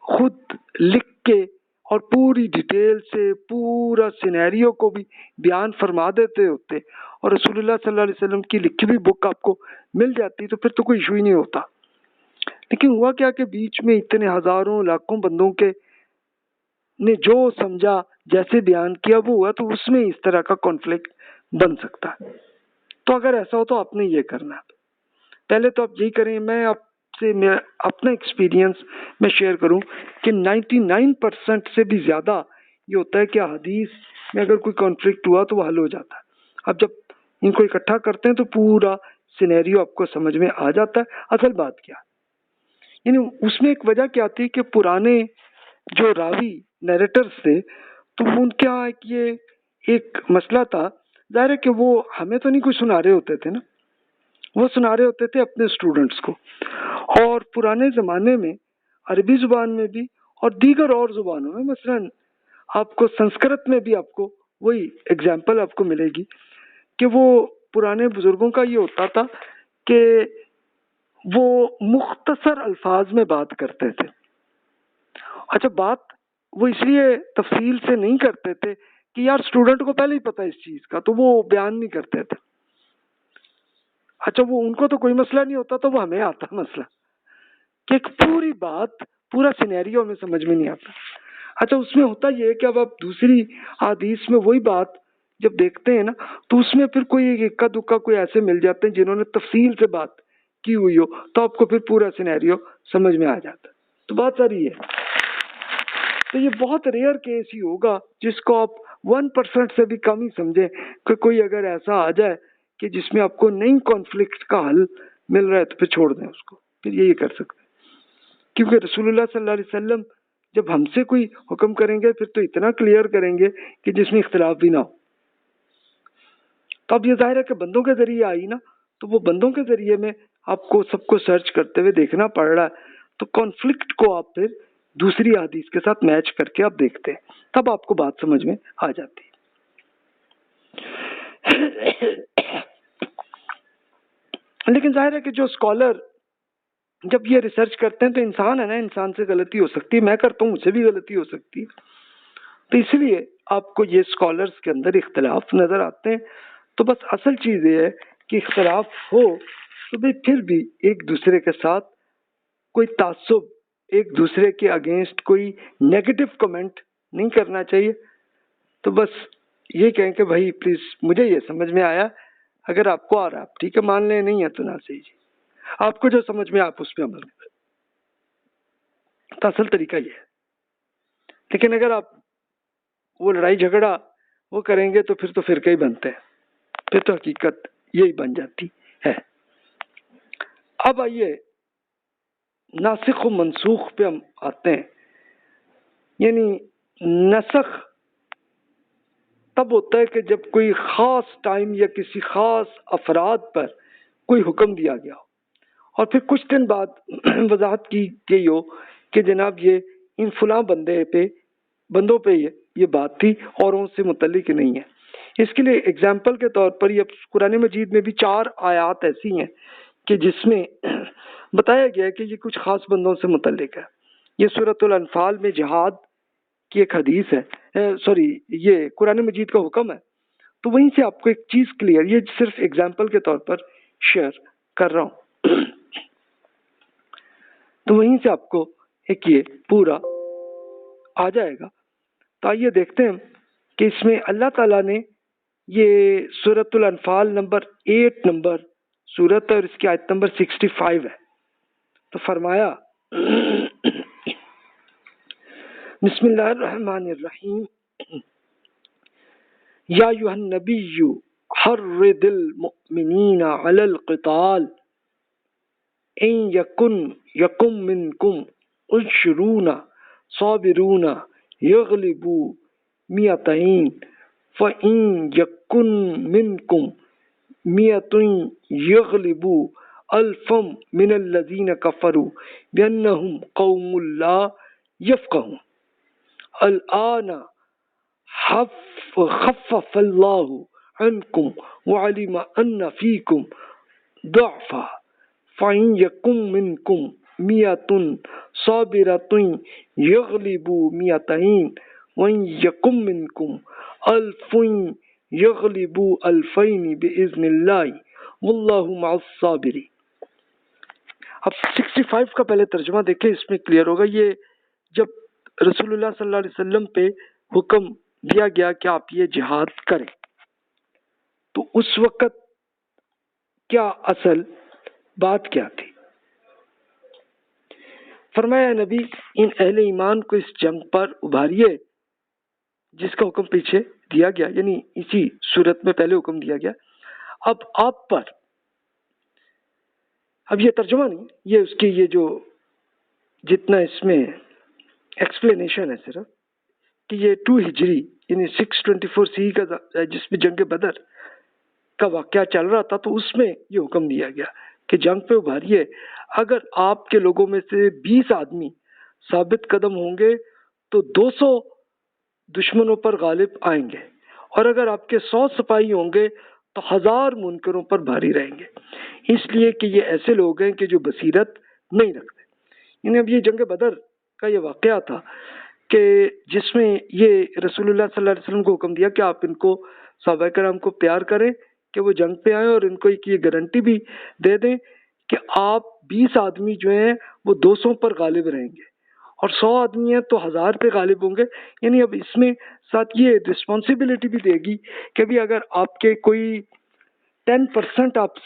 Speaker 1: خود لکھ کے اور پوری ڈیٹیل سے پورا سینیریو کو بھی بیان فرما دیتے ہوتے اور رسول اللہ صلی اللہ علیہ وسلم کی لکھی ہوئی بک آپ کو مل جاتی تو پھر تو کوئی ایشو ہی نہیں ہوتا۔ لیکن ہوا کیا کہ بیچ میں اتنے ہزاروں لاکھوں بندوں کے نے جو سمجھا جیسے بیان کیا وہ ہوا، تو اس میں اس طرح کا کانفلکٹ بن سکتا ہے۔ تو اگر ایسا ہو تو آپ نے یہ کرنا ہے، پہلے تو آپ یہی کریں۔ میں آپ سے میں اپنا ایکسپیرینس میں شیئر کروں کہ 99% سے بھی زیادہ یہ ہوتا ہے کہ حدیث میں اگر کوئی کانفلکٹ ہوا تو وہ حل ہو جاتا ہے۔ اب جب ان کو اکٹھا کرتے ہیں تو پورا سینیریو آپ کو سمجھ میں آ جاتا ہے اصل بات کیا، یعنی اس میں ایک وجہ کیا تھی کہ پرانے جو راوی نیریٹرز تھے تو ان کا یہ ایک مسئلہ تھا، ظاہر ہے کہ وہ ہمیں تو نہیں کوئی سنا رہے ہوتے تھے نا، وہ سنا رہے ہوتے تھے اپنے اسٹوڈنٹس کو۔ اور پرانے زمانے میں عربی زبان میں بھی اور دیگر اور زبانوں میں، مثلا آپ کو سنسکرت میں بھی آپ کو وہی اگزامپل آپ کو ملے گی کہ وہ پرانے بزرگوں کا یہ ہوتا تھا کہ وہ مختصر الفاظ میں بات کرتے تھے۔ اچھا بات وہ اس لیے تفصیل سے نہیں کرتے تھے کہ یار اسٹوڈنٹ کو پہلے ہی پتہ اس چیز کا، تو وہ بیان نہیں کرتے تھے۔ اچھا وہ ان کو تو کوئی مسئلہ نہیں ہوتا، تو وہ ہمیں آتا مسئلہ کہ ایک پوری بات پورا سینیریو ہمیں سمجھ میں نہیں آتا۔ اچھا اس میں ہوتا یہ ہے کہ اب آپ دوسری حدیث میں وہی بات جب دیکھتے ہیں نا تو اس میں پھر کوئی اکا دکا کوئی ایسے مل جاتے ہیں جنہوں نے تفصیل سے بات کی ہوئی ہو، تو آپ کو پھر پورا سینیریو سمجھ میں آ جاتا ہے۔ تو بات ساری ہے، تو یہ بہت ریئر کیس ہی ہوگا جس کو آپ 1% سے بھی کم ہی سمجھیں کہ کوئی اگر ایسا آ جائے کہ جس میں آپ کو نئی کانفلکٹ کا حل مل رہا ہے تو پھر چھوڑ دیں اس کو، پھر یہی کر سکتے ہیں۔ کیونکہ رسول اللہ صلی اللہ علیہ وسلم جب ہم سے کوئی حکم کریں گے پھر تو اتنا کلیئر کریں گے کہ جس میں اختلاف بھی نہ ہو۔ تو اب یہ ظاہر ہے کہ بندوں کے ذریعے آئی نا، تو وہ بندوں کے ذریعے میں آپ کو سب کو سرچ کرتے ہوئے دیکھنا پڑ رہا ہے، تو کانفلکٹ کو آپ پھر دوسری حدیث کے ساتھ میچ کر کے آپ دیکھتے ہیں، تب آپ کو بات سمجھ میں آ جاتی ہے۔ لیکن ظاہر ہے کہ جو اسکالر جب یہ ریسرچ کرتے ہیں تو انسان ہے نا، انسان سے غلطی ہو سکتی ہے، میں کرتا ہوں مجھ سے بھی غلطی ہو سکتی ہے، تو اس لیے آپ کو یہ اسکالرس کے اندر اختلاف نظر آتے ہیں۔ تو بس اصل چیز یہ ہے کہ اختلاف ہو تو بھی پھر بھی ایک دوسرے کے ساتھ کوئی تعصب، ایک دوسرے کے اگینسٹ کوئی نیگیٹو کمنٹ نہیں کرنا چاہیے۔ تو بس یہ کہیں کہ بھائی پلیز مجھے یہ سمجھ میں آیا، اگر آپ کو آ رہا آپ ٹھیک ہے مان لیں، نہیں ہے تو نہ صحیح جی، آپ کو جو سمجھ میں آپ اس پہ عمل کریں، تو اصل طریقہ یہ ہے۔ لیکن اگر آپ وہ لڑائی جھگڑا وہ کریں گے تو پھر تو فرقے ہی بنتے ہیں، پھر تو حقیقت یہی بن جاتی ہے۔ اب آئیے ناسخ و منسوخ پہ ہم آتے ہیں۔ یعنی نسخ تب ہوتا ہے کہ جب کوئی خاص ٹائم یا کسی خاص افراد پر کوئی حکم دیا گیا ہو اور پھر کچھ دن بعد وضاحت کی گئی ہو کہ جناب یہ ان فلاں بندوں پہ یہ بات تھی اور ان سے متعلق نہیں ہے۔ اس کے لیے اگزامپل کے طور پر یہ قرآن مجید میں بھی 4 آیات ایسی ہیں کہ جس میں بتایا گیا ہے کہ یہ کچھ خاص بندوں سے متعلق ہے۔ یہ سورۃ الانفال میں جہاد کی ایک حدیث ہے، یہ قرآن مجید کا حکم ہے۔ تو وہیں سے آپ کو ایک چیز کلیئر، یہ صرف اگزامپل کے طور پر شیئر کر رہا ہوں، تو وہیں سے آپ کو ایک یہ پورا آ جائے گا۔ تو آئیے دیکھتے ہیں کہ اس میں اللہ تعالیٰ نے یہ سورۃ الانفال نمبر 8 نمبر سورت اور اس کی آیت نمبر 65 ہے۔ تو فرمایا بسم اللہ الرحمن الرحیم، یا ایھا النبی حرض المؤمنین علی القتال ان یکن منکم 20 صابرون یغلبوا مئتین فإن یکن منکم مئۃ یغلبوا الفا من الذین کفروا بأنہم قوم لا یفقہون الآن خفف اللہ عنکم وعلم ان فیکم ضعفا فإن یکن منکم مئۃ صابرۃ یغلبوا مئتین وإن یکن منکم الف یغلبوا الفین بإذن اللہ واللہ مع الصابرین۔ اب 65 کا پہلے ترجمہ دیکھیں، اس میں کلیئر ہوگا۔ یہ جب رسول اللہ صلی اللہ علیہ وسلم پہ حکم دیا گیا کہ آپ یہ جہاد کریں، تو اس وقت کیا اصل بات کیا تھی؟ فرمایا نبی ان اہل ایمان کو اس جنگ پر ابھاریے جس کا حکم پیچھے دیا گیا، یعنی اسی صورت میں پہلے حکم دیا گیا۔ اب آپ پر، اب یہ ترجمہ نہیں، یہ اس کی یہ جو جتنا اس میں ایکسپلینیشن ہے صرف کہ یہ 2 ہجری یعنی 624 سی کا جس میں جنگ بدر کا واقعہ چل رہا تھا، تو اس میں یہ حکم دیا گیا کہ جنگ پہ ابھاریے۔ اگر آپ کے لوگوں میں سے 20 آدمی ثابت قدم ہوں گے تو 200 دشمنوں پر غالب آئیں گے، اور اگر آپ کے 100 سپاہی ہوں گے تو 1000 منکروں پر بھاری رہیں گے، اس لیے کہ یہ ایسے لوگ ہیں کہ جو بصیرت نہیں رکھتے۔ یعنی اب یہ جنگ بدر کا یہ واقعہ تھا کہ جس میں یہ رسول اللہ صلی اللہ علیہ وسلم کو حکم دیا کہ آپ ان کو صحابہ کرام کو پیار کریں کہ وہ جنگ پہ آئیں، اور ان کو ایک یہ گارنٹی بھی دے دیں کہ آپ 20 آدمی جو ہیں وہ 200 پر غالب رہیں گے، اور 100 آدمی ہیں تو 1000 پہ غالب ہوں گے۔ یعنی اب اس میں ساتھ یہ رسپانسبلٹی بھی دے گی کہ بھی اگر آپ کے کوئی 10% آپ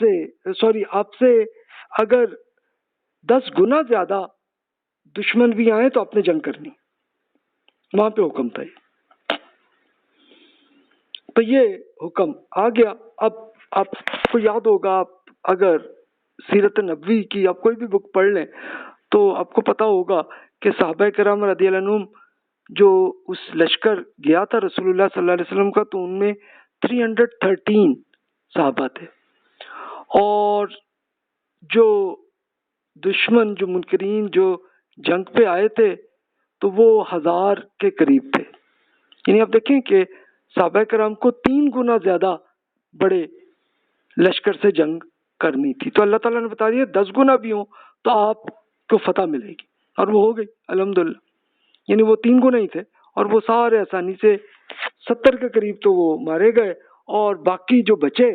Speaker 1: سے اگر 10 گنا زیادہ دشمن بھی آئے تو آپ نے جنگ کرنی، وہاں پہ حکم تھا۔ تو یہ حکم آ گیا۔ اب آپ کو یاد ہوگا، آپ اگر سیرت نبوی کی آپ کوئی بھی بک پڑھ لیں تو آپ کو پتا ہوگا کہ صحابہ کرام رضی اللہ عنہم جو اس لشکر گیا تھا رسول اللہ صلی اللہ علیہ وسلم کا، تو ان میں 313 صحابہ تھے، اور جو دشمن جو منکرین جو جنگ پہ آئے تھے تو وہ 1000 کے قریب تھے۔ یعنی آپ دیکھیں کہ صحابہ کرام کو 3 گنا زیادہ بڑے لشکر سے جنگ کرنی تھی، تو اللہ تعالیٰ نے بتا دیا 10 گنا بھی ہوں تو آپ کو فتح ملے گی، اور وہ ہو گئی الحمدللہ۔ یعنی وہ 3 گنا ہی تھے، اور وہ سارے آسانی سے 70 کے قریب تو وہ مارے گئے، اور باقی جو بچے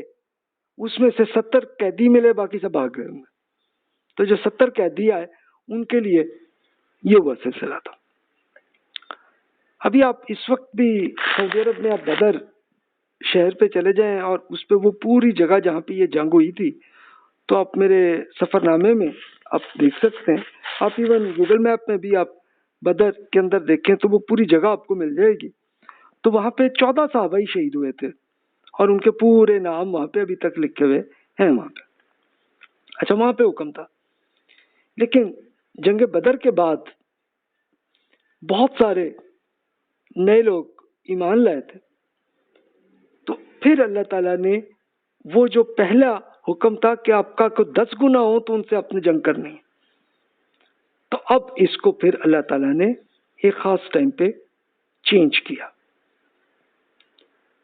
Speaker 1: اس میں سے 70 قیدی ملے، باقی سب بھاگ گئے۔ تو جو 70 قیدی آئے ان کے لیے یہ وہ سلسلہ تھا۔ ابھی آپ اس وقت بھی سعودی عرب میں آپ بدر شہر پہ چلے جائیں، اور اس پہ وہ پوری جگہ جہاں پہ یہ جنگ ہوئی تھی، تو آپ میرے سفر نامے میں آپ دیکھ سکتے ہیں، آپ ایون گوگل میپ میں بھی آپ بدر کے اندر دیکھیں تو وہ پوری جگہ آپ کو مل جائے گی۔ تو وہاں پہ 14 صحابہ ہی شہید ہوئے تھے، اور ان کے پورے نام وہاں پہ ابھی تک لکھے ہوئے ہیں وہاں پہ۔ اچھا، وہاں پہ حکم تھا، لیکن جنگ بدر کے بعد بہت سارے نئے لوگ ایمان لائے تھے، تو پھر اللہ تعالیٰ نے وہ جو پہلا حکم تھا کہ آپ کا کوئی 10 گنا ہو تو ان سے اپنے جنگ کرنی ہے، تو اب اس کو پھر اللہ تعالیٰ نے ایک خاص ٹائم پہ چینج کیا۔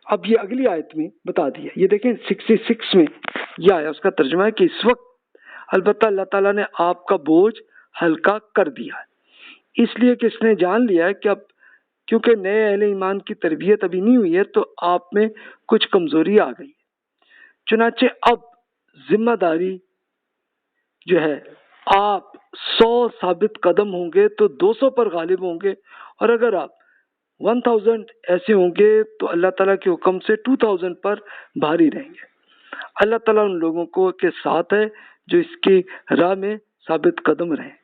Speaker 1: اب یہ اگلی آیت میں بتا دیا، یہ دیکھیں 66 میں یہ آیا، اس کا ترجمہ ہے کہ اس وقت البتہ اللہ تعالیٰ نے آپ کا بوجھ ہلکا کر دیا ہے، اس لیے کہ اس نے جان لیا ہے کہ اب کیونکہ نئے اہل ایمان کی تربیت ابھی نہیں ہوئی ہے تو آپ میں کچھ کمزوری آ گئی ہے، چنانچہ اب ذمہ داری جو ہے آپ 100 ثابت قدم ہوں گے تو 200 پر غالب ہوں گے، اور اگر آپ 1000 ایسے ہوں گے تو اللہ تعالیٰ کے حکم سے 2000 پر بھاری رہیں گے۔ اللہ تعالیٰ ان لوگوں کو کے ساتھ ہے جو اس کی راہ میں ثابت قدم رہیں۔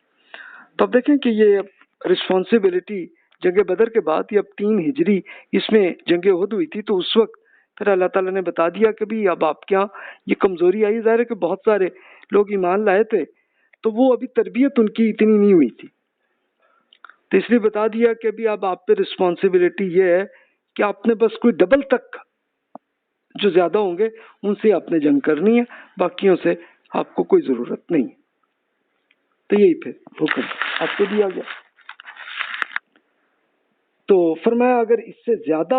Speaker 1: تو اب دیکھیں کہ یہ رسپانسبلٹی جنگ بدر کے بعد، یہ اب 3 ہجری اس میں جنگ احد ہوئی تھی، تو اس وقت پھر اللہ تعالیٰ نے بتا دیا کہ بھی اب آپ کے یہاں یہ کمزوری آئی، ظاہر ہے کہ بہت سارے لوگ ایمان لائے تھے تو وہ ابھی تربیت ان کی اتنی نہیں ہوئی تھی، تو اس لیے بتا دیا کہ بھی اب آپ پہ رسپانسبلٹی یہ ہے کہ آپ نے بس کوئی ڈبل تک جو زیادہ ہوں گے ان سے آپ نے جنگ کرنی ہے، باقیوں سے آپ کو کوئی ضرورت نہیں ہے. تو یہی پھر حکم آپ کو دیا گیا. تو فرمایا اگر اس سے زیادہ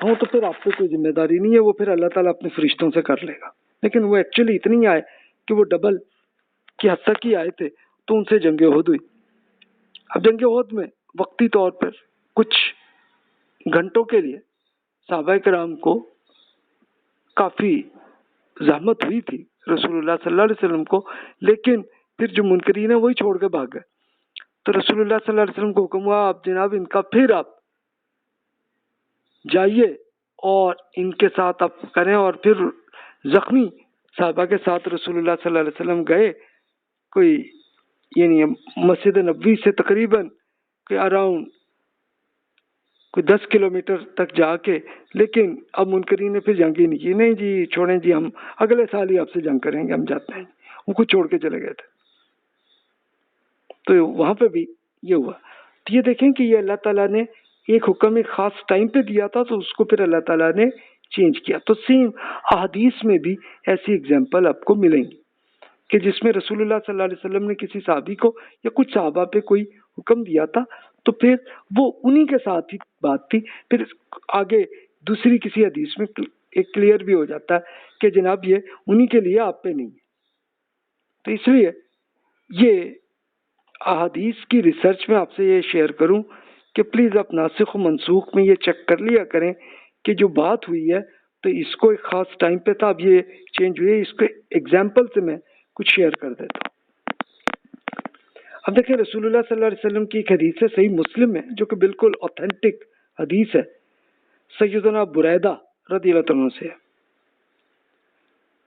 Speaker 1: ہوں تو پھر آپ کو کوئی ذمہ داری نہیں ہے، وہ پھر اللہ تعالیٰ اپنے فرشتوں سے کر لے گا. لیکن وہ ایکچولی اتنی آئے کہ وہ ڈبل کی حد تک ہی آئے تھے تو ان سے جنگ عہد ہوئی. اب جنگ عہد میں وقتی طور پر کچھ گھنٹوں کے لیے صحابہ کرام کو کافی زحمت ہوئی تھی رسول اللہ صلی اللہ علیہ وسلم کو، لیکن پھر جو منکرین ہیں وہی چھوڑ کے بھاگ گئے. تو رسول اللہ صلی اللہ علیہ وسلم کو حکم ہوا آپ جناب ان کا پھر آپ جائیے اور ان کے ساتھ آپ کریں. اور پھر زخمی صحابہ کے ساتھ رسول اللہ صلی اللہ علیہ وسلم گئے، کوئی یعنی مسجد نبوی سے تقریباً کوئی اراؤنڈ کوئی 10 کلومیٹر تک جا کے. لیکن اب منکرین نے پھر جنگ ہی نہیں کی، نہیں جی چھوڑیں جی ہم اگلے سال ہی آپ سے جنگ کریں گے، ہم جاتے ہیں. ان کو چھوڑ کے چلے گئے تھے. تو وہاں پہ بھی یہ ہوا. تو یہ دیکھیں کہ یہ اللہ تعالیٰ نے ایک حکم ایک خاص ٹائم پہ دیا تھا تو اس کو پھر اللہ تعالیٰ نے چینج کیا. تو سیم احادیث میں بھی ایسی اگزامپل آپ کو ملیں گی کہ جس میں رسول اللہ صلی اللہ علیہ وسلم نے کسی صحابی کو یا کچھ صحابہ پہ کوئی حکم دیا تھا تو پھر وہ انہی کے ساتھ ہی بات تھی. پھر آگے دوسری کسی حدیث میں ایک کلیئر بھی ہو جاتا ہے کہ جناب یہ انہی کے لیے آپ پہ نہیں ہے. تو اس لیے یہ احادیث کی ریسرچ میں آپ سے یہ شیئر کروں کہ پلیز آپ ناسخ و منسوخ میں یہ چیک کر لیا کریں کہ جو بات ہوئی ہے تو اس کو ایک خاص ٹائم پہ تھا، اب یہ چینج ہوئی ہے. اس کے ایگزامپل سے میں کچھ شیئر کر دیتا ہوں. اب دیکھیں رسول اللہ صلی اللہ علیہ وسلم کی ایک حدیث ہے صحیح مسلم میں جو کہ بالکل اوتھینٹک حدیث ہے، سیدنا بریدہ رضی اللہ عنہ سے،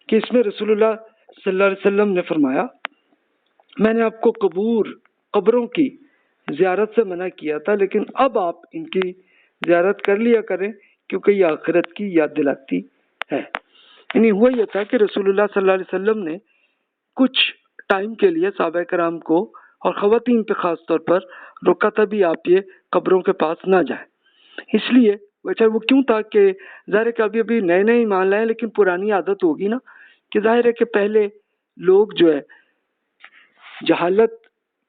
Speaker 1: کہ اس میں رسول اللہ صلی اللہ علیہ وسلم نے فرمایا میں نے آپ کو قبروں کی زیارت سے منع کیا تھا، لیکن اب آپ ان کی زیارت کر لیا کریں کیونکہ یہ آخرت کی یاد دلاتی ہے. یعنی ہوا یہ تھا کہ رسول اللہ صلی اللہ علیہ وسلم نے کچھ ٹائم کے لیے صحابہ کرام کو اور خواتین پہ خاص طور پر روکا تھا بھی آپ یہ قبروں کے پاس نہ جائیں. اس لیے وہ کیوں تھا کہ ظاہر ہے کہ ابھی ابھی نئے نئے ایمان لائے لیکن پرانی عادت ہوگی نا کہ ظاہر ہے کہ پہلے لوگ جو ہے جہالت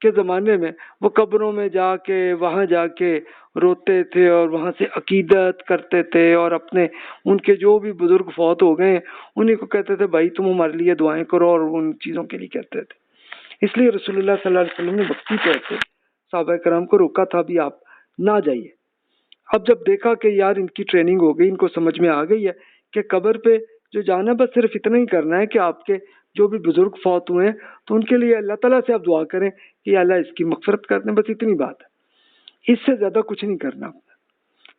Speaker 1: کے زمانے میں وہ قبروں میں جا کے وہاں جا کے روتے تھے اور وہاں سے عقیدت کرتے تھے اور اپنے ان کے جو بھی بزرگ فوت ہو گئے انہیں کو کہتے تھے بھائی تم ہمارے لیے دعائیں کرو اور ان چیزوں کے لیے کہتے تھے. اس لیے رسول اللہ صلی اللہ علیہ وسلم نے وقتی طور پہ صحابہ کرام کو روکا تھا بھی آپ نہ جائیے. اب جب دیکھا کہ یار ان کی ٹریننگ ہو گئی، ان کو سمجھ میں آ گئی ہے کہ قبر پہ جو جانا بس صرف اتنا ہی کرنا ہے کہ آپ کے جو بھی بزرگ فوت ہوئے ہیں تو ان کے لیے اللہ تعالیٰ سے آپ دعا کریں کہ اللہ اس کی مغفرت کر دیں، بس اتنی بات ہے، اس سے زیادہ کچھ نہیں کرنا.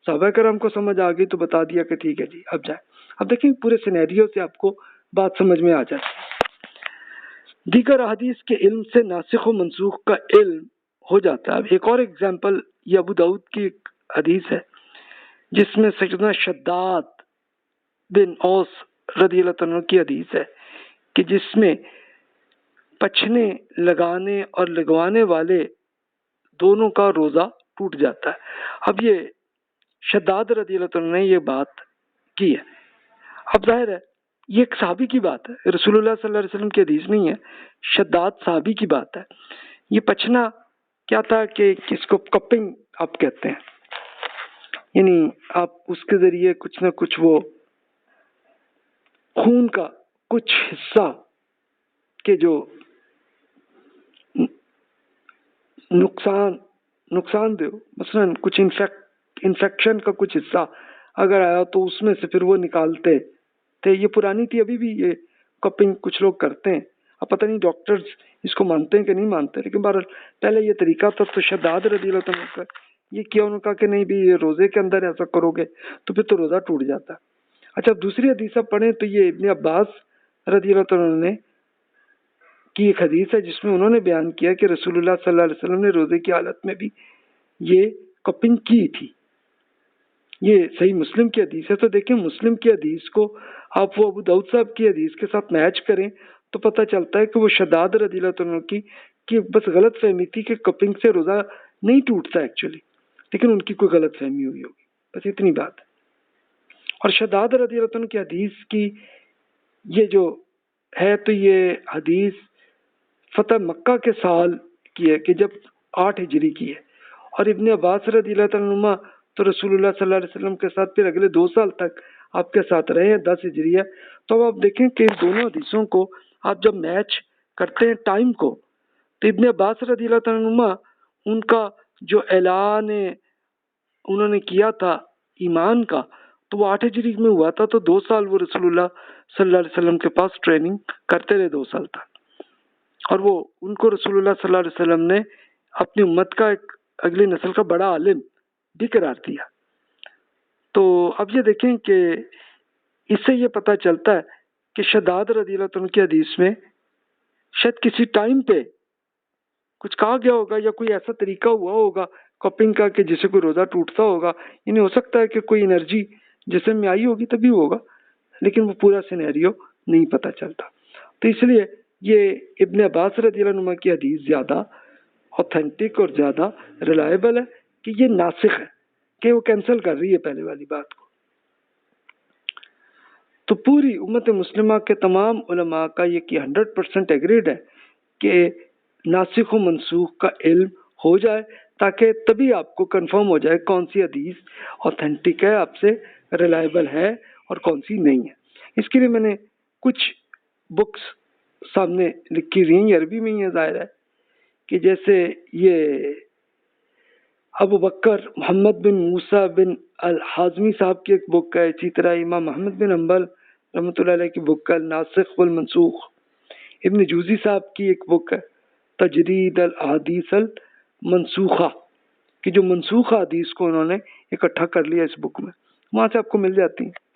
Speaker 1: صحابہ کرام کو سمجھ آ گئی تو بتا دیا کہ ٹھیک ہے جی اب جائیں. اب دیکھیں پورے سینیریو سے آپ کو بات سمجھ میں آ جاتی ہے. دیگر احادیث کے علم سے ناسخ و منسوخ کا علم ہو جاتا ہے. اب ایک اور ایگزامپل یہ ابو داؤد کی ایک حدیث ہے جس میں سیدنا شداد بن اوس رضی اللہ عنہ کی حدیث ہے کہ جس میں پچھنے لگانے اور لگوانے والے دونوں کا روزہ ٹوٹ جاتا ہے. اب یہ شداد رضی اللہ عنہ نے یہ بات کی ہے. اب ظاہر ہے یہ ایک صحابی کی بات ہے، رسول اللہ صلی اللہ علیہ وسلم کی حدیث نہیں ہے، شداد صحابی کی بات ہے. یہ پچھنا کیا تھا کہ کس کو کپنگ آپ کہتے ہیں، یعنی آپ اس کے ذریعے کچھ نہ کچھ وہ خون کا کچھ حصہ کے جو نقصان دے مثلا کچھ انفیکشن کا کچھ حصہ اگر آیا تو اس میں سے پھر وہ نکالتے تھے. یہ پرانی تھی، ابھی بھی یہ کپنگ کچھ لوگ کرتے ہیں. اب پتہ نہیں ڈاکٹرز اس کو مانتے ہیں کہ نہیں مانتے، لیکن بہرحال پہلے یہ طریقہ تھا. تو شداد رضی اللہ عنہ کا یہ کیا، انہوں نے کہا کہ نہیں بھی یہ روزے کے اندر ایسا کرو گے تو پھر تو روزہ ٹوٹ جاتا. اچھا دوسری حدیث پڑھیں تو یہ ابن عباس رضی اللہ عنہ نے کی ایک حدیث ہے جس میں انہوں نے بیان کیا کہ رسول اللہ صلی اللہ علیہ وسلم نے روزے کی حالت میں بھی یہ کپنگ کی تھی. یہ صحیح مسلم کی حدیث ہے. تو دیکھیں مسلم کی حدیث کو آپ وہ ابو داؤد صاحب کی حدیث کے ساتھ میچ کریں تو پتہ چلتا ہے کہ وہ شداد رضی اللہ عنہ کی کی بس غلط فہمی تھی کہ کپنگ سے روزہ نہیں ٹوٹتا ایکچولی، لیکن ان کی کوئی غلط فہمی ہوئی ہوگی، بس اتنی بات ہے۔ اور شداد رضی اللہ عنہ کی حدیث کی یہ جو ہے، تو یہ حدیث فتح مکہ کے سال کی ہے کہ جب 8 ہجری کی ہے، اور ابن عباس رضی اللہ عنہما تو رسول اللہ صلی اللہ علیہ وسلم کے ساتھ پھر اگلے 2 سال تک آپ کے ساتھ رہے ہیں، 10 ہجری ہے۔ تو اب آپ دیکھیں کہ ان دونوں حدیثوں کو آپ جب میچ کرتے ہیں ٹائم کو، تو ابن عباس رضی اللہ عنہما ان کا جو اعلان انہوں نے کیا تھا ایمان کا، تو وہ 8 ہجری میں ہوا تھا، تو 2 سال وہ رسول اللہ صلی اللہ علیہ وسلم کے پاس ٹریننگ کرتے رہے 2 سال تک، اور وہ ان کو رسول اللہ صلی اللہ علیہ وسلم نے اپنی امت کا ایک اگلی نسل کا بڑا عالم بھی قرار دیا۔ تو اب یہ دیکھیں کہ اس سے یہ پتہ چلتا ہے کہ شداد رضی اللہ عنہ کی حدیث میں شاید کسی ٹائم پہ کچھ کہا گیا ہوگا، یا کوئی ایسا طریقہ ہوا ہوگا کپنگ کا کہ جسے کوئی روزہ ٹوٹتا ہوگا، یعنی ہو سکتا ہے کہ کوئی انرجی جسم میں آئی ہوگی تبھی ہوگا، لیکن وہ پورا سینیریو نہیں پتہ چلتا۔ تو اس لیے یہ ابن عباس رضی اللہ عنہ کی حدیث زیادہ اوتھینٹک اور زیادہ ریلائبل ہے کہ یہ ناسخ ہے، کہ وہ کینسل کر رہی ہے پہلے والی بات کو۔ تو پوری امت مسلمہ کے تمام علماء کا یہ کہ 100% ایگریڈ ہے کہ ناسخ و منسوخ کا علم ہو جائے، تاکہ تبھی آپ کو کنفرم ہو جائے کون سی حدیث اوتھینٹک ہے، آپ سے ریلائبل ہے، اور کون سی نہیں ہے۔ اس کے لیے میں نے کچھ بکس سامنے لکھی ہوئی ہیں، یہ عربی میں ہی ہے، ظاہر ہے کہ جیسے یہ ابو بکر محمد بن موسیٰ بن الحازمی صاحب کی ایک بک ہے، اسی طرح امام محمد بن حنبل رحمۃ اللہ علیہ کی بک ہے الناسخ والمنسوخ، ابن جوزی صاحب کی ایک بک ہے تجرید الاحادیث المنسوخہ، کہ جو منسوخہ حدیث کو انہوں نے اکٹھا کر لیا اس بک میں، وہاں سے آپ کو مل جاتی ہیں۔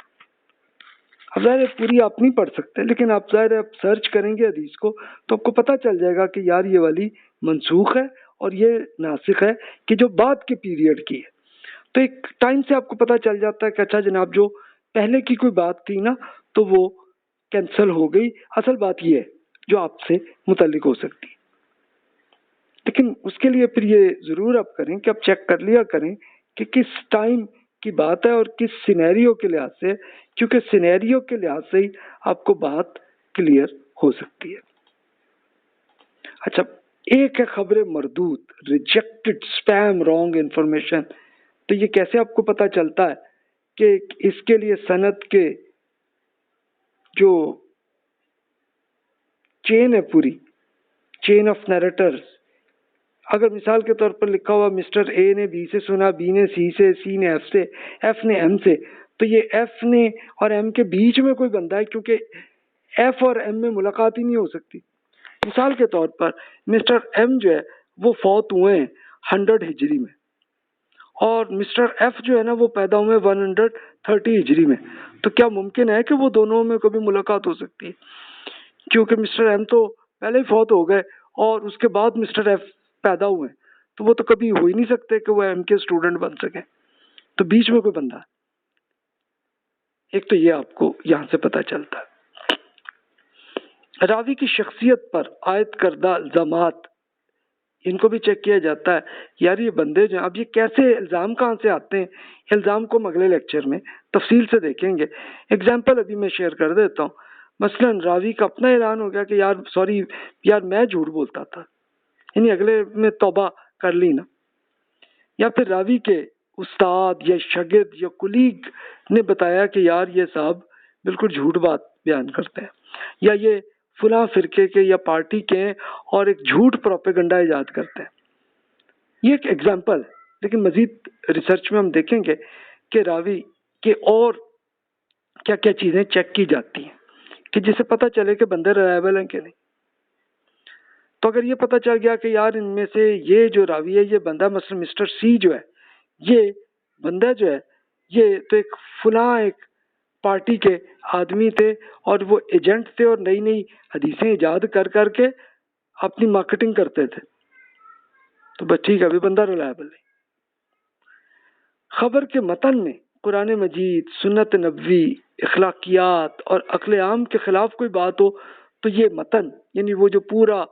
Speaker 1: اب ظاہر ہے پوری آپ نہیں پڑھ سکتے، لیکن آپ ظاہر ہے آپ سرچ کریں گے حدیث کو تو آپ کو پتہ چل جائے گا کہ یار یہ والی منسوخ ہے اور یہ ناسخ ہے، کہ جو بعد کے پیریڈ کی ہے۔ تو ایک ٹائم سے آپ کو پتہ چل جاتا ہے کہ اچھا جناب جو پہلے کی کوئی بات تھی نا تو وہ کینسل ہو گئی، اصل بات یہ ہے جو آپ سے متعلق ہو سکتی ہے۔ لیکن اس کے لیے پھر یہ ضرور آپ کریں کہ آپ چیک کر لیا کریں کہ کس ٹائم کی بات ہے اور کس سینیریو کے لحاظ سے، کیونکہ سینیریو کے لحاظ سے ہی آپ کو بات کلیئر ہو سکتی ہے۔ اچھا، ایک ہے خبر مردود، ریجیکٹڈ، اسپیم، رانگ انفارمیشن۔ تو یہ کیسے آپ کو پتہ چلتا ہے کہ اس کے لیے سند کے جو چین ہے، پوری چین آف نیریٹرز، اگر مثال کے طور پر لکھا ہوا مسٹر اے نے بی سے سنا، بی نے سی سے، سی نے ایف سے، ایف نے ایم سے، تو یہ ایف نے اور ایم کے بیچ میں کوئی بندہ ہے، کیونکہ ایف اور ایم میں ملاقات ہی نہیں ہو سکتی۔ مثال کے طور پر مسٹر ایم جو ہے وہ فوت ہوئے ہیں 100 ہجری میں، اور مسٹر ایف جو ہے نا وہ پیدا ہوئے 130 ہجری میں، تو کیا ممکن ہے کہ وہ دونوں میں کبھی ملاقات ہو سکتی ہے؟ کیونکہ مسٹر ایم تو پہلے ہی فوت ہو گئے اور اس کے بعد مسٹر ایف پیدا ہوئے، تو وہ تو کبھی ہو ہی نہیں سکتے کہ وہ ایم کے اسٹوڈنٹ بن سکیں، تو بیچ میں کوئی بندہ ہے۔ ایک تو یہ آپ کو یہاں سے پتہ چلتا ہے۔ راوی کی شخصیت پر عائد کردہ الزامات، ان کو بھی چیک کیا جاتا ہے، یار یہ بندے جو ہیں، اب یہ کیسے الزام کہاں سے آتے ہیں، الزام کو ہم اگلے لیکچر میں تفصیل سے دیکھیں گے۔ اگزامپل ابھی میں شیئر کر دیتا ہوں۔ مثلا راوی کا اپنا اعلان ہو گیا کہ یار سوری یار میں جھوٹ بولتا تھا، یعنی اگلے میں توبہ کر لی نا، یا پھر راوی کے استاد یا شاگرد یا کولیگ نے بتایا کہ یار یہ صاحب بالکل جھوٹ بات بیان کرتے ہیں، یا یہ فلاں فرقے کے یا پارٹی کے ہیں اور ایک جھوٹ پروپیگنڈا ایجاد کرتے ہیں۔ یہ ایک ایگزامپل ہے، لیکن مزید ریسرچ میں ہم دیکھیں گے کہ راوی کے اور کیا کیا چیزیں چیک کی جاتی ہیں کہ جسے پتہ چلے کہ بندے ریلائبل ہیں کہ نہیں۔ تو اگر یہ پتہ چل گیا کہ یار ان میں سے یہ جو راوی ہے یہ بندہ، مثلا مسٹر سی جو ہے یہ بندہ جو ہے یہ تو ایک فلاں ایک پارٹی کے آدمی تھے اور وہ ایجنٹ تھے اور نئی نئی حدیثیں ایجاد کر کر کے اپنی مارکیٹنگ کرتے تھے، تو بس ٹھیک ہے، ابھی بندہ ریلائبل ہے۔ خبر کے متن میں قرآن مجید، سنت نبوی، اخلاقیات اور عقل عام کے خلاف کوئی بات ہو تو یہ متن، یعنی وہ جو پورا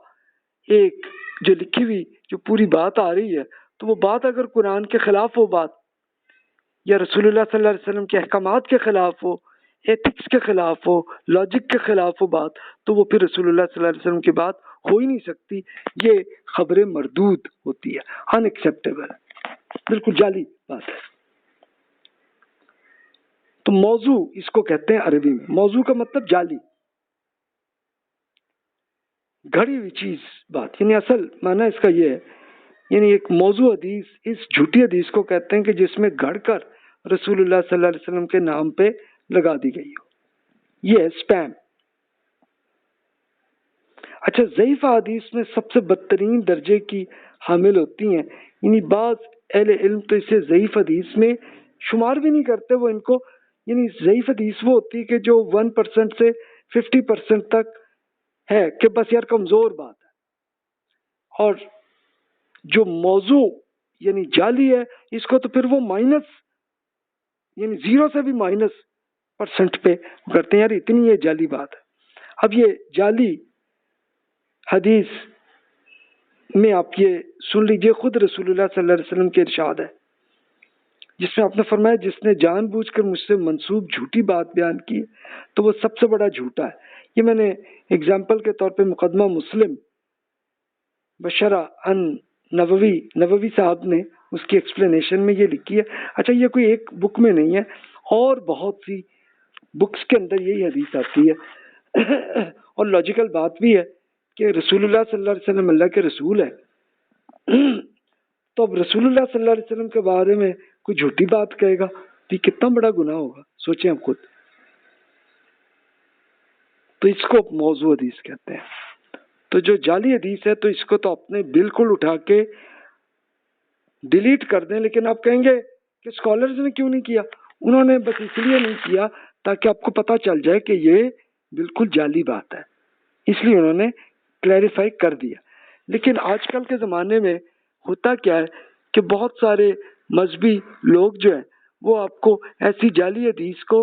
Speaker 1: ایک جو لکھی ہوئی جو پوری بات آ رہی ہے، تو وہ بات اگر قرآن کے خلاف ہو بات، یا رسول اللہ صلی اللہ علیہ وسلم کے احکامات کے خلاف ہو، ایتھکس کے خلاف ہو، لاجک کے خلاف ہو بات، تو وہ پھر رسول اللہ صلی اللہ علیہ وسلم کی بات ہو ہی نہیں سکتی. یہ خبر مردود ہوتی ہے، ان ایکسیپٹیبل، بالکل جعلی بات ہے. تو موضوع اس کو کہتے ہیں عربی میں. موضوع کا مطلب جعلی، گھڑی ہوئی چیز بات، یعنی اصل معنی اس کا یہ ہے، یعنی ایک موضوع حدیث اس جھوٹی حدیث کو کہتے ہیں کہ جس میں گھڑ کر رسول اللہ صلی اللہ علیہ وسلم کے نام پہ لگا دی گئی ہو. یہ ہے اسپیم. اچھا، ضعیف حدیث میں سب سے بدترین درجے کی حامل ہوتی ہیں، یعنی بعض اہل علم تو اسے ضعیف حدیث میں شمار بھی نہیں کرتے. وہ ان کو، یعنی ضعیف حدیث وہ ہوتی ہے کہ جو 1% سے 50% تک ہے کہ بس یار کمزور بات ہے. اور جو موضوع یعنی جعلی ہے، اس کو تو پھر وہ مائنس، یعنی 0 سے بھی -% پہ کرتے ہیں، یار اتنی یہ جعلی بات ہے. اب یہ جعلی حدیث میں آپ یہ سن لیجئے، خود رسول اللہ صلی اللہ علیہ وسلم کے ارشاد ہے جس میں آپ نے فرمایا جس نے جان بوجھ کر مجھ سے منسوب جھوٹی بات بیان کی تو وہ سب سے بڑا جھوٹا ہے. یہ میں نے اگزامپل کے طور پہ مقدمہ مسلم بشرا ان نووی صاحب نے اس کی ایکسپلینیشن میں یہ لکھی ہے. اچھا، یہ کوئی ایک بک میں نہیں ہے، اور بہت سی بکس کے اندر یہی حدیث آتی ہے. اور لاجیکل بات بھی ہے کہ رسول اللہ صلی اللہ علیہ وسلم اللہ کے رسول ہے، تو اب رسول اللہ صلی اللہ علیہ وسلم کے بارے میں کوئی جھوٹی بات کہے گا تو یہ کتنا بڑا گناہ ہوگا، سوچیں آپ خود. تو اس کو موضوع حدیث کہتے ہیں. تو جو جعلی حدیث ہے تو اس کو تو اپنے بالکل اٹھا کے ڈیلیٹ کر دیں. لیکن آپ کہیں گے کہ اسکالرز نے کیوں نہیں کیا؟ انہوں نے بس اس لیے نہیں کیا تاکہ آپ کو پتہ چل جائے کہ یہ بالکل جعلی بات ہے، اس لیے انہوں نے کلیریفائی کر دیا. لیکن آج کل کے زمانے میں ہوتا کیا ہے کہ بہت سارے مذہبی لوگ جو ہیں وہ آپ کو ایسی جعلی حدیث کو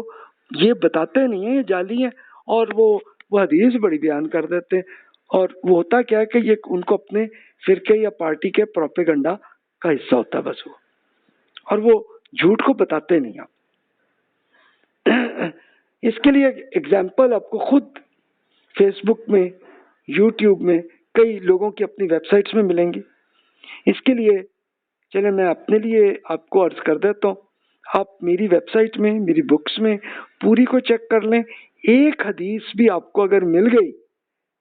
Speaker 1: یہ بتاتے نہیں ہیں یہ جعلی ہیں، اور وہ حدیث بڑی بیان کر دیتے ہیں. اور وہ ہوتا کیا ہے کہ یہ ان کو اپنے فرقے یا پارٹی کے پروپیگنڈا کا حصہ ہوتا ہے بس وہ، اور وہ جھوٹ کو بتاتے نہیں. آپ اس کے لیے اگزامپل آپ کو خود فیس بک میں، یوٹیوب میں، کئی لوگوں کی اپنی ویب سائٹس میں ملیں گی. اس کے لیے چلے میں اپنے لیے آپ کو عرض کر دیتا ہوں، آپ میری ویب سائٹ میں، میری بکس میں پوری کو چیک کر لیں. ایک حدیث بھی آپ کو اگر مل گئی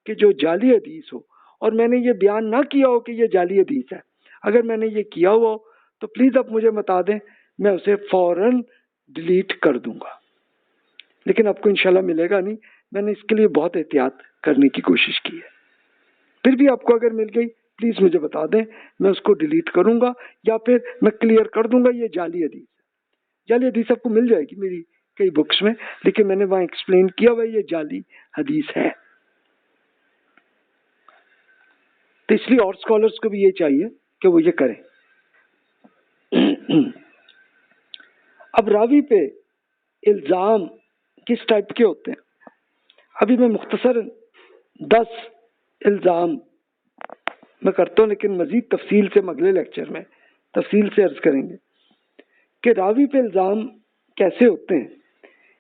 Speaker 1: کہ جو جعلی حدیث ہو، اور میں نے یہ بیان نہ کیا ہو کہ یہ جعلی حدیث ہے، اگر میں نے یہ کیا ہوا ہو تو پلیز آپ مجھے بتا دیں، میں اسے فوراً ڈیلیٹ کر دوں گا. لیکن آپ کو انشاءاللہ ملے گا نہیں، میں نے اس کے لیے بہت احتیاط کرنے کی کوشش کی ہے. پھر بھی آپ کو اگر مل گئی پلیز مجھے بتا دیں، میں اس کو ڈیلیٹ کروں گا یا پھر میں کلیئر کر دوں گا یہ جعلی حدیث ہے. جعلی حدیث آپ کو مل جائے گی میری کئی بکس میں، لیکن میں نے وہاں ایکسپلین کیا ہوا یہ جعلی حدیث ہے. تو اس لیے اور اسکالرس کو بھی یہ چاہیے کہ وہ یہ کریں. اب راوی پہ الزام کس ٹائپ کے ہوتے ہیں؟ ابھی میں مختصر 10 الزام میں کرتا ہوں، لیکن مزید تفصیل سے اگلے لیکچر میں تفصیل سے عرض کریں گے کہ راوی پہ الزام کیسے ہوتے ہیں.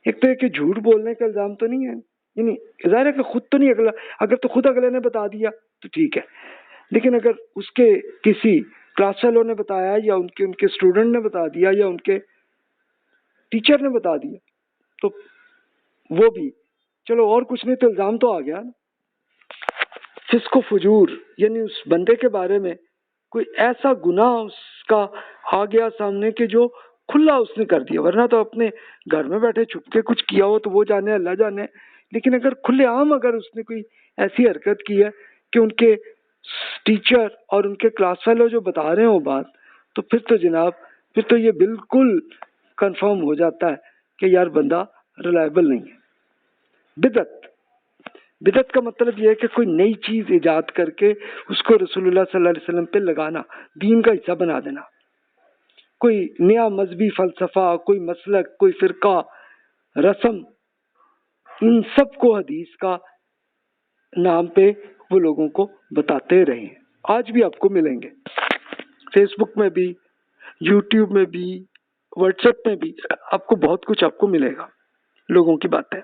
Speaker 1: ایک تو یہ کہ جھوٹ بولنے کا الزام تو نہیں ہے، یعنی ظاہر ہے کہ خود تو نہیں، اگر تو خود اگلے نے بتا دیا تو ٹھیک ہے، لیکن اگر اس کے کسی کلاس فیلو نے بتایا یا ان کے اسٹوڈنٹ نے بتا دیا یا ان کے ٹیچر نے بتا دیا تو وہ بھی چلو، اور کچھ نہیں تو الزام تو آ گیا نا. فسق و فجور، یعنی اس بندے کے بارے میں کوئی ایسا گناہ اس کا آ گیا سامنے کہ جو کھلا اس نے کر دیا، ورنہ تو اپنے گھر میں بیٹھے چھپ کے کچھ کیا ہو تو وہ جانے، اللہ جانے. لیکن اگر کھلے عام اگر اس نے کوئی ایسی حرکت کی ہے کہ ان کے ٹیچر اور ان کے کلاس فیلو جو بتا رہے ہوں بات، تو پھر تو جناب پھر تو یہ بالکل کنفرم ہو جاتا ہے کہ یار بندہ ریلائبل نہیں ہے. بدعت کا مطلب یہ ہے کہ کوئی نئی چیز ایجاد کر کے اس کو رسول اللہ صلی اللہ علیہ وسلم پہ لگانا، دین کا حصہ بنا دینا. کوئی نیا مذہبی فلسفہ، کوئی مسلک، کوئی فرقہ، رسم، ان سب کو حدیث کا نام پہ وہ لوگوں کو بتاتے رہے ہیں. آج بھی آپ کو ملیں گے، فیس بک میں بھی، یوٹیوب میں بھی، واٹس ایپ میں بھی آپ کو بہت کچھ آپ کو ملے گا لوگوں کی باتیں،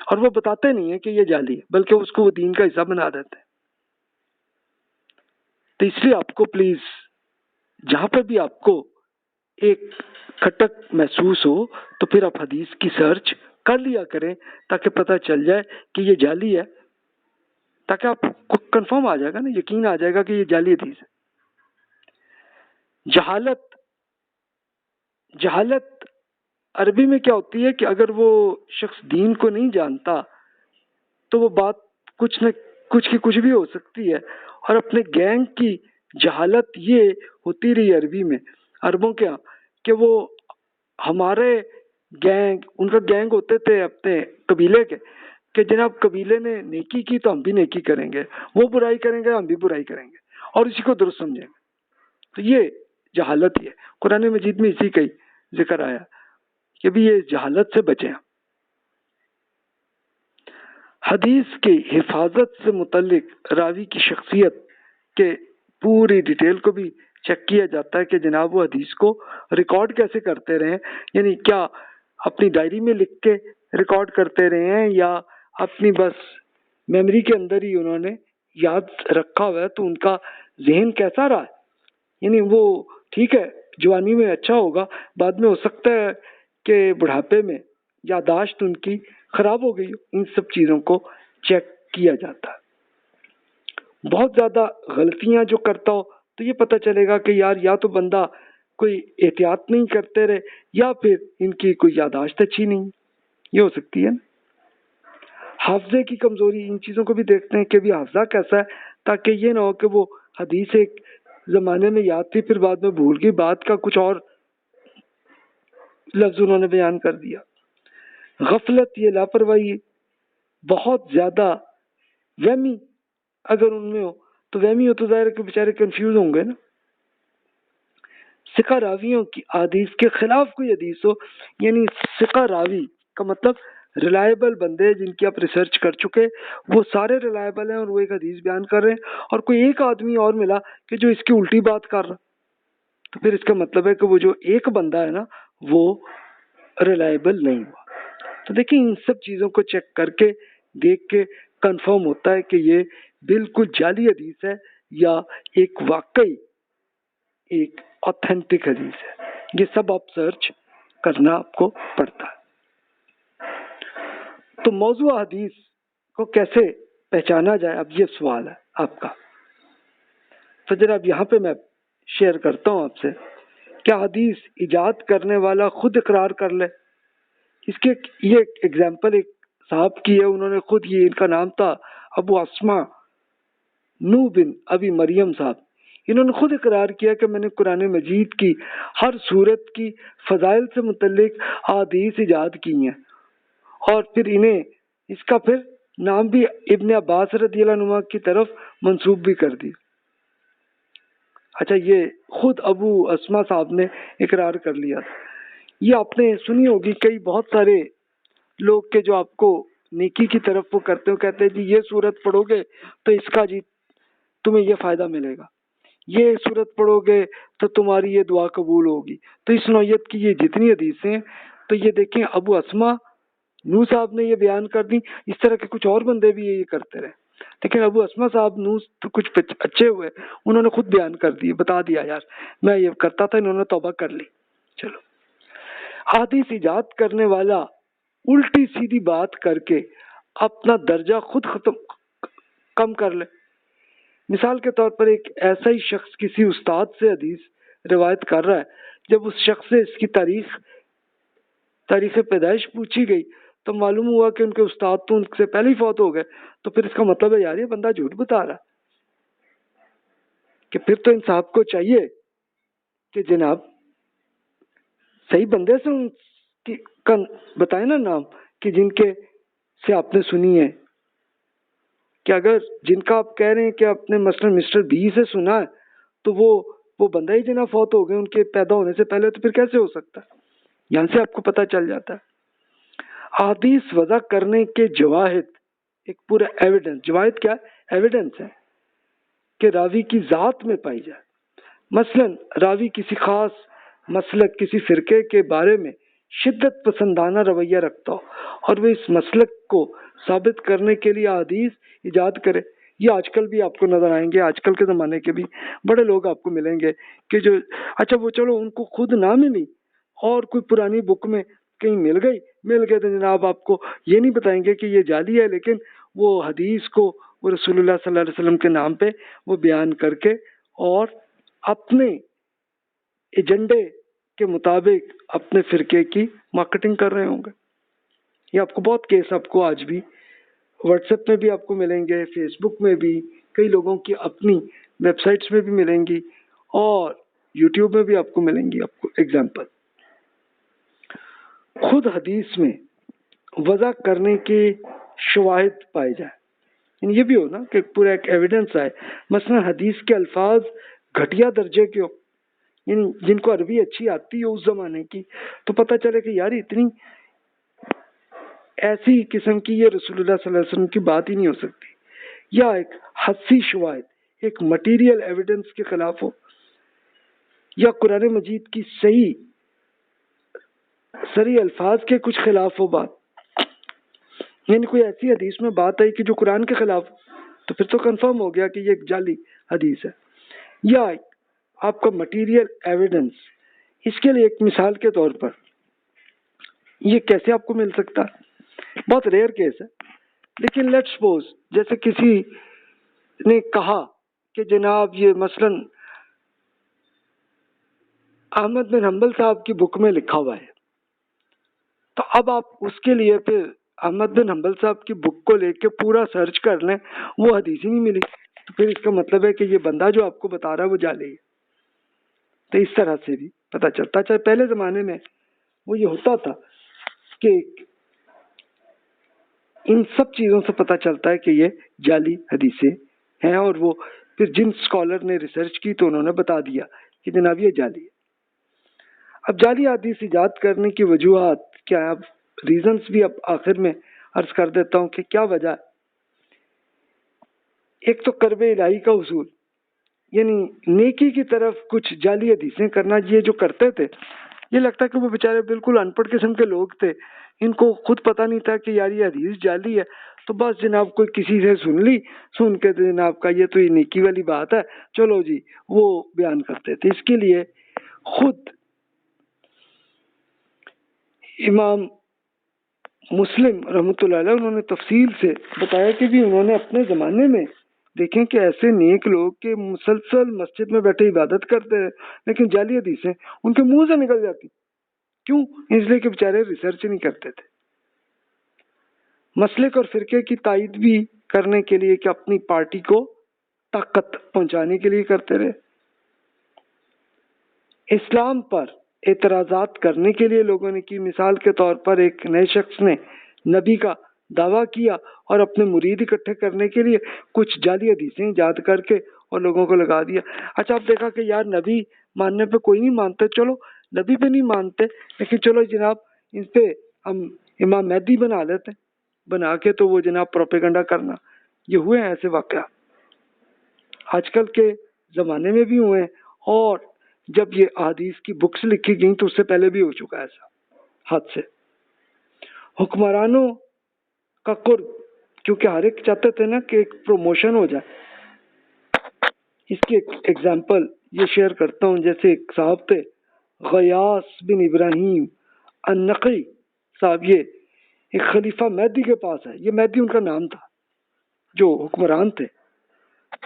Speaker 1: اور وہ بتاتے نہیں ہیں کہ یہ جعلی ہے، بلکہ اس کو وہ دین کا حصہ بنا دیتے ہیں. تو اس لیے آپ کو پلیز جہاں پہ بھی آپ کو ایک کھٹک محسوس ہو تو پھر آپ حدیث کی سرچ کر لیا کریں تاکہ پتہ چل جائے کہ یہ جعلی ہے، تاکہ آپ کو کنفرم آ جائے گا نا، یقین آ جائے گا کہ یہ جعلی حدیث ہے. جہالت عربی میں کیا ہوتی ہے کہ اگر وہ شخص دین کو نہیں جانتا تو وہ بات کچھ نہ کچھ بھی ہو سکتی ہے. اور اپنے گینگ کی جہالت یہ ہوتی رہی عربی میں، عربوں کے ہاں، کہ وہ ہمارے گینگ، ان کا گینگ ہوتے تھے اپنے قبیلے کے، کہ جناب قبیلے نے نیکی کی تو ہم بھی نیکی کریں گے، وہ برائی کریں گے ہم بھی برائی کریں گے، اور اسی کو درست سمجھیں گے. تو یہ جہالت ہی ہے. قرآن مجید میں اسی کا ہی ذکر آیا کہ بھی یہ جہالت سے بچیں. حدیث کی حفاظت سے متعلق راوی کی شخصیت کے پوری ڈیٹیل کو بھی چیک کیا جاتا ہے کہ جناب وہ حدیث کو ریکارڈ کیسے کرتے رہے، یعنی کیا اپنی ڈائری میں لکھ کے ریکارڈ کرتے رہے ہیں یا اپنی بس میموری کے اندر ہی انہوں نے یاد رکھا ہوا ہے. تو ان کا ذہن کیسا رہا ہے، یعنی وہ ٹھیک ہے جوانی میں اچھا ہوگا، بعد میں ہو سکتا ہے کہ بڑھاپے میں یادداشت ان کی خراب ہو گئی. ان سب چیزوں کو چیک کیا جاتا ہے. بہت زیادہ غلطیاں جو کرتا ہو تو یہ پتہ چلے گا کہ یار یا تو بندہ کوئی احتیاط نہیں کرتے رہے یا پھر ان کی کوئی یادداشت اچھی نہیں، یہ ہو سکتی ہے. حافظے کی کمزوری، ان چیزوں کو بھی دیکھتے ہیں کہ بھی حافظہ کیسا ہے، تاکہ یہ نہ ہو کہ وہ حدیث ایک زمانے میں یاد تھی پھر بعد میں بھول گئی، بات کا کچھ اور لفظ انہوں نے بیان کر دیا. غفلت، یہ لاپرواہی، بہت زیادہ وہمی اگر ان میں ہو تو وہمی ہو تو ظاہر ہے کہ بیچارے کنفیوز ہوں گے نا. ثقہ راویوں کی حدیث کے خلاف کوئی حدیث ہو، یعنی ثقہ راوی کا مطلب ریلائبل بندے جن کی آپ ریسرچ کر چکے، وہ سارے ریلائبل ہیں اور وہ ایک حدیث بیان کر رہے ہیں، اور کوئی ایک آدمی اور ملا کہ جو اس کی الٹی بات کر رہا، تو پھر اس کا مطلب ہے کہ وہ جو ایک بندہ ہے نا وہ ریلائبل نہیں ہوا. تو دیکھیں ان سب چیزوں کو چیک کر کے دیکھ کے کنفرم ہوتا ہے کہ یہ بالکل جعلی حدیث ہے یا ایک واقعی ایک اوتھینٹک حدیث ہے. یہ سب آپ سرچ کرنا آپ کو پڑتا ہے. تو موضوع حدیث کو کیسے پہچانا جائے، اب یہ سوال ہے آپ کا. تو جناب یہاں پہ میں شیئر کرتا ہوں آپ سے، کیا حدیث ایجاد کرنے والا خود اقرار کر لے؟ اس کے یہ ایگزامپل ایک صاحب کی ہے، انہوں نے خود، یہ ان کا نام تھا ابو اسما نو بن ابی مریم صاحب، انہوں نے خود اقرار کیا کہ میں نے قرآن مجید کی ہر سورت کی فضائل سے متعلق احادیث ایجاد کی ہیں، اور پھر انہیں اس کا پھر نام بھی ابن عباس رضی اللہ عنہ کی طرف منسوب بھی کر دی. اچھا، یہ خود ابو اسما صاحب نے اقرار کر لیا. یہ آپ نے سنی ہوگی کئی بہت سارے لوگ کے جو آپ کو نیکی کی طرف وہ کرتے ہو، کہتے ہیں جی یہ سورت پڑھو گے تو اس کا جی تمہیں یہ فائدہ ملے گا، یہ سورت پڑھو گے تو تمہاری یہ دعا قبول ہوگی. تو اس نوعیت کی یہ جتنی حدیثیں ہیں، تو یہ دیکھیں ابو اسما نو صاحب نے یہ بیان کر دی. اس طرح کے کچھ اور بندے بھی یہ کرتے رہے، لیکن ابو اسما صاحب نو تو کچھ اچھے ہوئے، انہوں نے خود بیان کر دی، بتا دیا یار میں یہ کرتا تھا، انہوں نے توبہ کر لی. چلو، حدیث ایجاد کرنے والا الٹی سیدھی بات کر کے اپنا درجہ خود کم کر لے. مثال کے طور پر ایک ایسا ہی شخص کسی استاد سے حدیث روایت کر رہا ہے، جب اس شخص سے اس کی تاریخ پیدائش پوچھی گئی تو معلوم ہوا کہ ان کے استاد تو ان سے پہلے ہی فوت ہو گئے. تو پھر اس کا مطلب ہے یار یہ بندہ جھوٹ بتا رہا ہے، کہ پھر تو ان صاحب کو چاہیے کہ جناب صحیح بندے سے ان کی بتائیں نا نام، کہ جن کے سے آپ نے سنی ہے، کہ اگر جن کا آپ کہہ رہے ہیں کہ آپ نے مثلا مسٹر بی سے سنا ہے تو وہ بندہ ہی جناب فوت ہو گئے ان کے پیدا ہونے سے پہلے، تو پھر کیسے ہو سکتا ہے؟ یہاں سے آپ کو پتہ چل جاتا ہے. حدیث وضع کرنے کے جواہد، ایک پورا ایویڈنس. جواہد کیا ہے؟ ایویڈنس ہے کہ راوی کی ذات میں پائی جائے. مثلاً راوی کسی خاص مسلک کسی فرقے کے بارے میں شدت پسندانہ رویہ رکھتا ہو اور وہ اس مسلک کو ثابت کرنے کے لیے احادیث ایجاد کرے. یہ آج کل بھی آپ کو نظر آئیں گے، آج کل کے زمانے کے بھی بڑے لوگ آپ کو ملیں گے کہ جو اچھا وہ چلو ان کو خود نہ ملی اور کوئی پرانی بک میں کہیں مل گئے تو جناب آپ کو یہ نہیں بتائیں گے کہ یہ جعلی ہے، لیکن وہ حدیث کو وہ رسول اللہ صلی اللہ علیہ وسلم کے نام پہ وہ بیان کر کے اور اپنے ایجنڈے کے مطابق اپنے فرقے کی مارکیٹنگ کر رہے ہوں گے. یہ آپ کو بہت کیس آپ کو آج بھی واٹس ایپ میں بھی آپ کو ملیں گے، فیس بک میں بھی، کئی لوگوں کی اپنی ویب سائٹس میں بھی ملیں گی اور یوٹیوب میں بھی آپ کو ملیں گی. آپ کو ایگزامپل خود حدیث میں وضع کرنے کے شواہد پائے جائیں، یہ بھی ہو نا کہ پورا ایک ایویڈنس آئے. مثلا حدیث کے الفاظ گھٹیا درجے کے ہو، یعنی جن کو عربی اچھی آتی ہو اس زمانے کی، تو پتہ چلے کہ یار اتنی ایسی قسم کی یہ رسول اللہ صلی اللہ علیہ وسلم کی بات ہی نہیں ہو سکتی. یا ایک حسی شواہد، ایک مٹیریل ایویڈنس کے خلاف ہو، یا قرآن مجید کی صحیح الفاظ کے کچھ خلاف ہو بات، یعنی کوئی ایسی حدیث میں بات آئی کہ جو قرآن کے خلاف، تو پھر تو کنفرم ہو گیا کہ یہ ایک جعلی حدیث ہے. یا آپ کا مٹیریل ایویڈنس، اس کے لیے ایک مثال کے طور پر یہ کیسے آپ کو مل سکتا ہے؟ بہت ریئر کیس ہے، لیکن لیٹ سپوز جیسے کسی نے کہا کہ جناب یہ مثلا احمد بن حنبل صاحب کی بک میں لکھا ہوا ہے، تو اب آپ اس کے لیے پھر احمد بن حنبل صاحب کی بک کو لے کے پورا سرچ کر لیں، وہ حدیث ہی نہیں ملی، تو پھر اس کا مطلب ہے کہ یہ بندہ جو آپ کو بتا رہا ہے وہ جعلی ہے. تو اس طرح سے بھی پتہ چلتا. چاہے پہلے زمانے میں وہ یہ ہوتا تھا کہ ان سب چیزوں سے پتہ چلتا ہے کہ یہ جعلی حدیثیں ہیں، اور وہ پھر جن اسکالر نے ریسرچ کی تو انہوں نے بتا دیا کہ جناب یہ جعلی ہے. اب جعلی حدیث ایجاد کرنے کی وجوہات کیا ہے؟ اب ریزنز بھی اب آخر میں عرض کر دیتا ہوں کہ کیا وجہ ہے. ایک تو قرب الہی کا حصول، یعنی نیکی کی طرف کچھ جعلی حدیثیں کرنا. یہ جو کرتے تھے یہ لگتا ہے کہ وہ بیچارے بالکل ان پڑھ قسم کے لوگ تھے، ان کو خود پتہ نہیں تھا کہ یار یہ حدیث جعلی ہے، تو بس جناب کوئی کسی سے سن کے جناب کا یہ تو یہ نیکی والی بات ہے، چلو جی وہ بیان کرتے تھے. اس کے لیے خود امام مسلم رحمۃ اللہ علیہ انہوں نے تفصیل سے بتایا کہ بھی انہوں نے اپنے زمانے میں دیکھیں کہ ایسے نیک لوگ کہ مسلسل مسجد میں بیٹھے عبادت کرتے ہیں، لیکن جعلی حدیثیں ان کے منہ سے نکل جاتی. کیوں؟ اس لیے کہ بیچارے ریسرچ نہیں کرتے تھے. مسلک اور فرقے کی تائید بھی کرنے کے لیے کہ اپنی پارٹی کو طاقت پہنچانے کے لیے کرتے رہے. اسلام پر اعتراضات کرنے کے لیے لوگوں نے کی. مثال کے طور پر ایک نئے شخص نے نبی کا دعویٰ کیا اور اپنے مرید اکٹھے کرنے کے لیے کچھ جعلی حدیثیں ایجاد کر کے اور لوگوں کو لگا دیا. اچھا اب دیکھا کہ یار نبی ماننے پہ کوئی نہیں مانتے، چلو نبی پہ نہیں مانتے لیکن چلو جناب ان پہ ہم امام مہدی بنا لیتے، بنا کے تو وہ جناب پروپیگنڈا کرنا. یہ ہوئے ہیں ایسے واقعات آج کل کے زمانے میں بھی ہوئے ہیں، اور جب یہ احادیث کی بکس لکھی گئیں تو اس سے پہلے بھی ہو چکا ہے ایسا حادثے. حکمرانوں کا قرب، کیونکہ ہر ایک چاہتے تھے نا کہ ایک پروموشن ہو جائے. اس کی ایک ایگزامپل یہ شیئر کرتا ہوں. جیسے ایک صاحب تھے غیاث بن ابراہیم النقی صاحب، یہ ایک خلیفہ مہدی کے پاس ہے، یہ مہدی ان کا نام تھا جو حکمران تھے.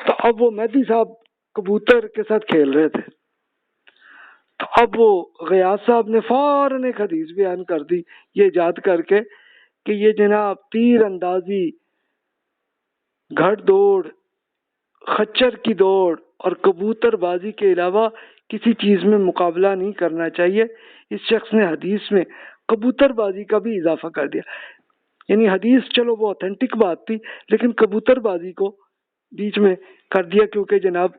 Speaker 1: تو اب وہ مہدی صاحب کبوتر کے ساتھ کھیل رہے تھے، تو اب وہ غیاث صاحب نے فوراً ایک حدیث بیان کر دی یہ ایجاد کر کے کہ یہ جناب تیر اندازی، گھڑ دوڑ، خچر کی دوڑ اور کبوتر بازی کے علاوہ کسی چیز میں مقابلہ نہیں کرنا چاہیے. اس شخص نے حدیث میں کبوتر بازی کا بھی اضافہ کر دیا. یعنی حدیث چلو وہ اوتھینٹک بات تھی لیکن کبوتر بازی کو بیچ میں کر دیا، کیونکہ جناب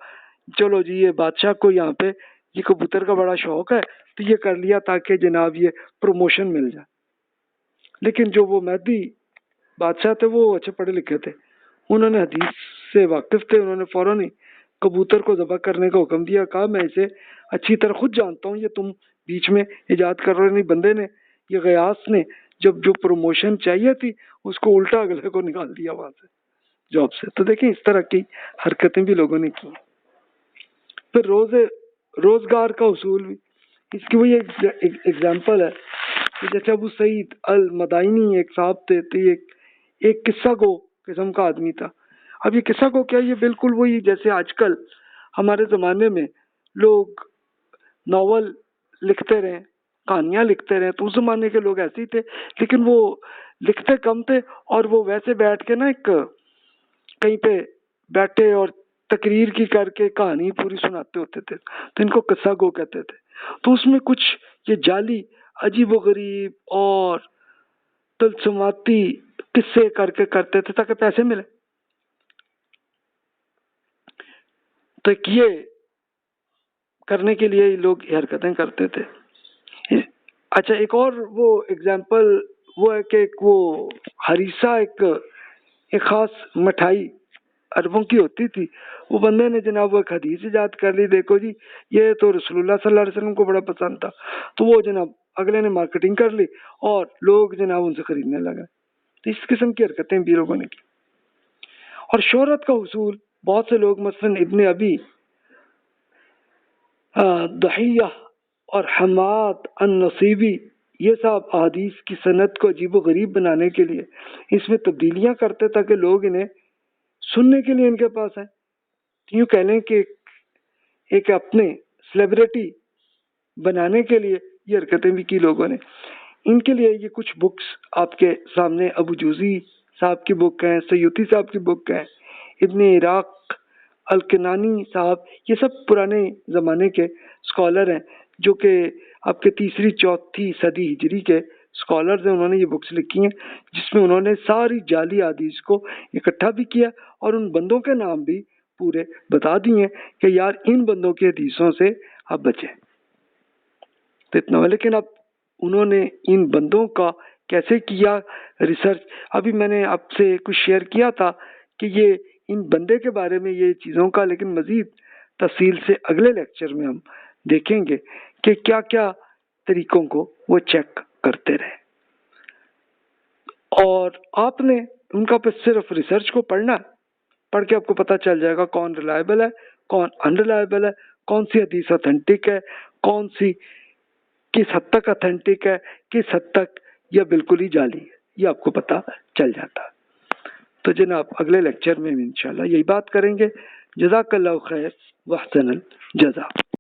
Speaker 1: چلو جی یہ بادشاہ کو یہاں پہ یہ کبوتر کا بڑا شوق ہے تو یہ کر لیا تاکہ جناب یہ پروموشن مل جائے. لیکن جو وہ مہدی بادشاہ تھے وہ اچھے پڑھے لکھے تھے، انہوں نے حدیث سے واقف تھے، انہوں نے فوراً ہی کبوتر کو ذبح کرنے کا حکم دیا، کہا میں اسے اچھی طرح خود جانتا ہوں، یہ تم بیچ میں ایجاد کر رہے نہیں۔ بندے نے، یہ غیاث نے جب جو پروموشن چاہیے تھی اس کو الٹا اگلے کو نکال دیا وہاں سے، جاب سے۔ تو دیکھیں اس طرح کی حرکتیں بھی لوگوں نے کی۔ پھر روزگار کا حصول بھی، اس کی وہی ایک ایگزامپل ہے کہ جیسے ابو سعید المدائنی ایک صاحب تھے، تو ایک قصہ گو قسم کا آدمی تھا۔ اب یہ قصہ گو کیا، یہ بالکل وہی جیسے آج کل ہمارے زمانے میں لوگ ناول لکھتے رہے، کہانیاں لکھتے رہے، تو اس زمانے کے لوگ ایسے ہی تھے، لیکن وہ لکھتے کم تھے، اور وہ ویسے بیٹھ کے نا ایک کہیں پہ بیٹھے اور تقریر کی کر کے کہانی پوری سناتے ہوتے تھے، تو ان کو قصہ گو کہتے تھے۔ تو اس میں کچھ یہ جعلی عجیب و غریب اور طلسماتی قصے کر کے کرتے تھے تاکہ پیسے ملے۔ تو یہ کرنے کے لیے لوگ یہ حرکتیں کرتے تھے۔ اچھا، ایک اور وہ ایگزامپل وہ ہے کہ وہ ہریسہ ایک خاص مٹھائی عربوں کی ہوتی تھی، وہ بندے نے جناب وہ ایک حدیث ایجاد کر لی، دیکھو جی یہ تو رسول اللہ صلی اللہ علیہ وسلم کو بڑا پسند تھا، تو وہ جناب اگلے نے مارکیٹنگ کر لی اور لوگ جناب ان سے خریدنے لگے۔ تو اس قسم کی حرکتیں بھی لوگوں نے کی۔ اور شہرت کا حصول، بہت سے لوگ مثلا ابن ابی دحیہ اور حماد النصیبی، یہ صاحب احادیث کی سند کو عجیب و غریب بنانے کے لیے اس میں تبدیلیاں کرتے تاکہ لوگ انہیں سننے کے لیے ان کے پاس آئیں۔ یوں کہہ لیں کہ ایک اپنے سیلیبریٹی بنانے کے لیے یہ حرکتیں بھی کی لوگوں نے۔ ان کے لیے یہ کچھ بکس آپ کے سامنے ابو جوزی صاحب کی بک ہیں، سیوطی صاحب کی بک ہیں، ابن عراق الکنانی صاحب، یہ سب پرانے زمانے کے اسکالر ہیں جو کہ آپ کے تیسری چوتھی صدی ہجری کے اسکالرز ہیں۔ انہوں نے یہ بکس لکھی ہیں جس میں انہوں نے ساری جعلی حدیث کو اکٹھا بھی کیا اور ان بندوں کے نام بھی پورے بتا دیے کہ یار ان بندوں کی حدیثوں سے آپ بچیں۔ تو اتنا ہوا، لیکن اب انہوں نے ان بندوں کا کیسے کیا ریسرچ، ابھی میں نے آپ سے کچھ شیئر کیا تھا کہ یہ ان بندے کے بارے میں یہ چیزوں کا، لیکن مزید تفصیل سے اگلے لیکچر میں ہم دیکھیں گے کہ کیا کیا طریقوں کو وہ چیک کرتے رہے۔ اور آپ نے ان کا پس صرف ریسرچ کو پڑھنا ہے، پڑھ کے آپ کو پتہ چل جائے گا کون ریلائبل ہے، کون انریلائبل ہے، کون سی حدیث اتھینٹک ہے، کون سی کس حد تک اتھینٹک ہے، کس حد تک یا بالکل ہی جعلی ہے، یہ آپ کو پتہ چل جاتا ہے۔ تو جناب اگلے لیکچر میں انشاءاللہ یہی بات کریں گے۔ جزاک اللہ خیر واحسن الجزا۔